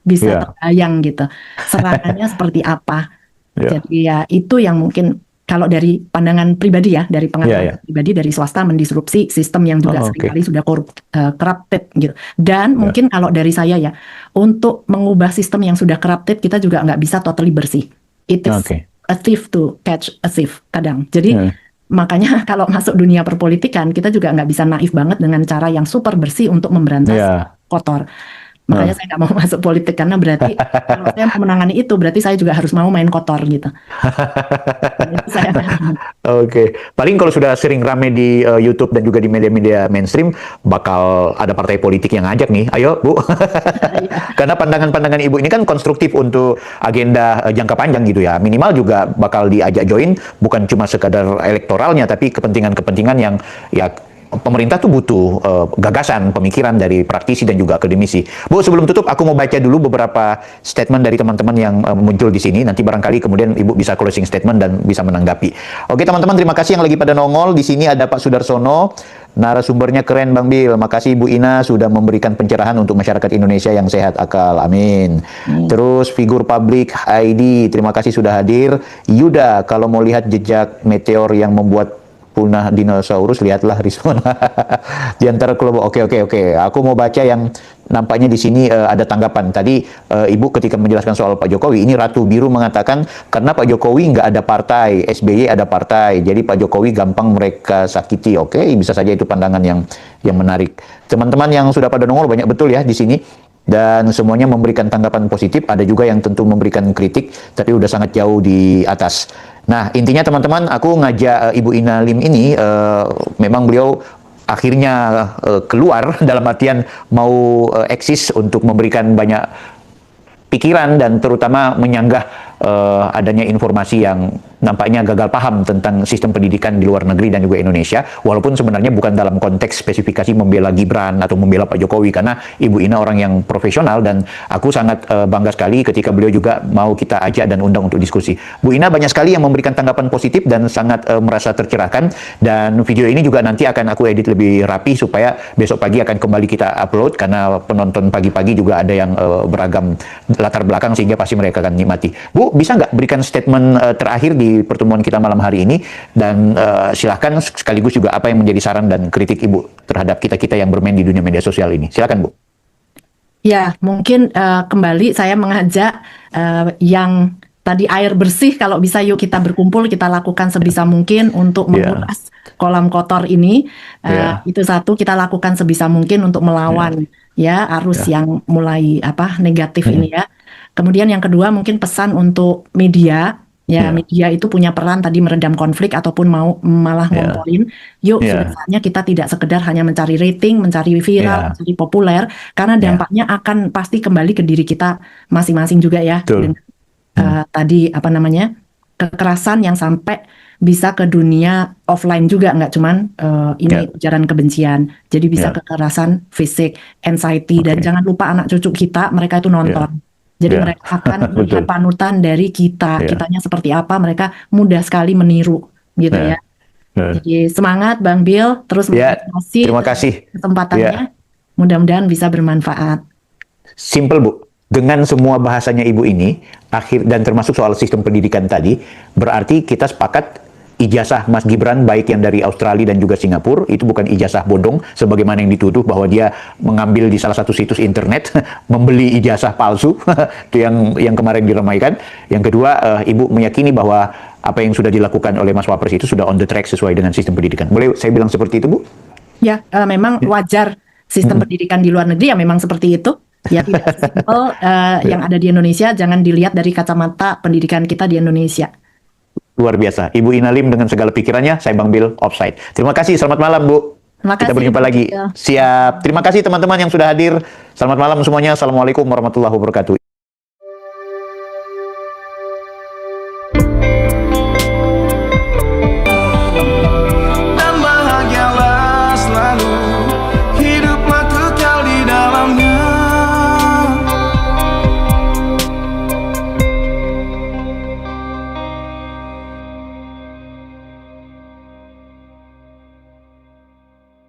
bisa terbayang gitu serangannya seperti apa. Jadi ya itu yang mungkin kalau dari pandangan pribadi ya, dari pengalaman pribadi dari swasta mendisrupsi sistem yang juga seringkali sudah corrupted gitu. Dan mungkin kalau dari saya ya, untuk mengubah sistem yang sudah corrupted kita juga nggak bisa totally bersih. It is a thief to catch a thief kadang. Jadi makanya kalau masuk dunia perpolitikan kita juga nggak bisa naif banget dengan cara yang super bersih untuk memberantas kotor. Makanya saya nggak mau masuk politik, karena berarti kalau saya mau menangani itu berarti saya juga harus mau main kotor gitu. Paling kalau sudah sering rame di YouTube dan juga di media-media mainstream, bakal ada partai politik yang ngajak nih, ayo Bu. Karena pandangan-pandangan Ibu ini kan konstruktif untuk agenda jangka panjang gitu ya. Minimal juga bakal diajak join, bukan cuma sekadar elektoralnya, tapi kepentingan-kepentingan yang ya pemerintah tuh butuh gagasan, pemikiran dari praktisi dan juga akademisi. Bu, sebelum tutup, aku mau baca dulu beberapa statement dari teman-teman yang muncul di sini. Nanti barangkali kemudian Ibu bisa closing statement dan bisa menanggapi. Oke, teman-teman, terima kasih yang lagi pada nongol. Di sini ada Pak Sudarsono. Narasumbernya keren, Bang Bil. Makasih Bu Ina sudah memberikan pencerahan untuk masyarakat Indonesia yang sehat akal. Amin. Terus figur publik ID, terima kasih sudah hadir. Yuda, kalau mau lihat jejak meteor yang membuat punah dinosaurus, lihatlah Rizwan. Di antara kelompok. Oke. Aku mau baca yang nampaknya di sini ada tanggapan. Tadi Ibu ketika menjelaskan soal Pak Jokowi, ini Ratu Biru mengatakan karena Pak Jokowi nggak ada partai, SBY ada partai, jadi Pak Jokowi gampang mereka sakiti. Oke, bisa saja itu pandangan yang menarik. Teman-teman yang sudah pada nongol banyak betul ya di sini. Dan semuanya memberikan tanggapan positif, ada juga yang tentu memberikan kritik, tapi udah sangat jauh di atas. Nah, intinya teman-teman, aku ngajak Ibu Ina Lim ini, memang beliau akhirnya keluar dalam artian mau eksis untuk memberikan banyak pikiran dan terutama menyanggah adanya informasi yang nampaknya gagal paham tentang sistem pendidikan di luar negeri dan juga Indonesia, walaupun sebenarnya bukan dalam konteks spesifikasi membela Gibran atau membela Pak Jokowi, karena Ibu Ina orang yang profesional dan aku sangat bangga sekali ketika beliau juga mau kita ajak dan undang untuk diskusi. Bu Ina banyak sekali yang memberikan tanggapan positif dan sangat merasa tercerahkan, dan video ini juga nanti akan aku edit lebih rapi supaya besok pagi akan kembali kita upload, karena penonton pagi-pagi juga ada yang beragam latar belakang sehingga pasti mereka akan nikmati. Bu, bisa nggak berikan statement terakhir di pertemuan kita malam hari ini, dan silahkan sekaligus juga apa yang menjadi saran dan kritik Ibu terhadap kita-kita yang bermain di dunia media sosial ini. Silakan, Bu. Ya, mungkin kembali saya mengajak yang tadi air bersih, kalau bisa yuk kita berkumpul, kita lakukan sebisa mungkin untuk menguras kolam kotor ini. Itu satu, kita lakukan sebisa mungkin untuk melawan ya arus yang mulai negatif ini ya. Kemudian yang kedua mungkin pesan untuk media. Ya, media itu punya peran tadi meredam konflik ataupun malah ngomporin. Yuk, sudah saatnya kita tidak sekedar hanya mencari rating, mencari viral, mencari populer, karena dampaknya akan pasti kembali ke diri kita masing-masing juga ya. Dengan tadi kekerasan yang sampai bisa ke dunia offline juga, nggak cuman ini ujaran kebencian. Jadi bisa kekerasan fisik, anxiety, dan jangan lupa anak cucu kita, mereka itu nonton. Jadi mereka akan melihat panutan dari kita, kitanya seperti apa, mereka mudah sekali meniru, gitu ya. Jadi semangat Bang Bill, terus terima kasih kesempatannya, mudah-mudahan bisa bermanfaat. Simple, Bu. Dengan semua bahasanya Ibu ini, dan termasuk soal sistem pendidikan tadi, berarti kita sepakat ijazah Mas Gibran baik yang dari Australia dan juga Singapura itu bukan ijazah bodong sebagaimana yang dituduh bahwa dia mengambil di salah satu situs internet membeli ijazah palsu itu yang kemarin diramaikan. Yang kedua, Ibu meyakini bahwa apa yang sudah dilakukan oleh Mas Wapres itu sudah on the track sesuai dengan sistem pendidikan. Boleh saya bilang seperti itu, Bu? Ya, memang wajar sistem pendidikan di luar negeri ya memang seperti itu. Ya, tidak simpel yang ada di Indonesia, jangan dilihat dari kacamata pendidikan kita di Indonesia. Luar biasa. Ibu Ina Lim dengan segala pikirannya, saya Bang Bill offside. Terima kasih, selamat malam, Bu. Kita berjumpa lagi. Siap. Terima kasih teman-teman yang sudah hadir. Selamat malam semuanya. Assalamualaikum warahmatullahi wabarakatuh.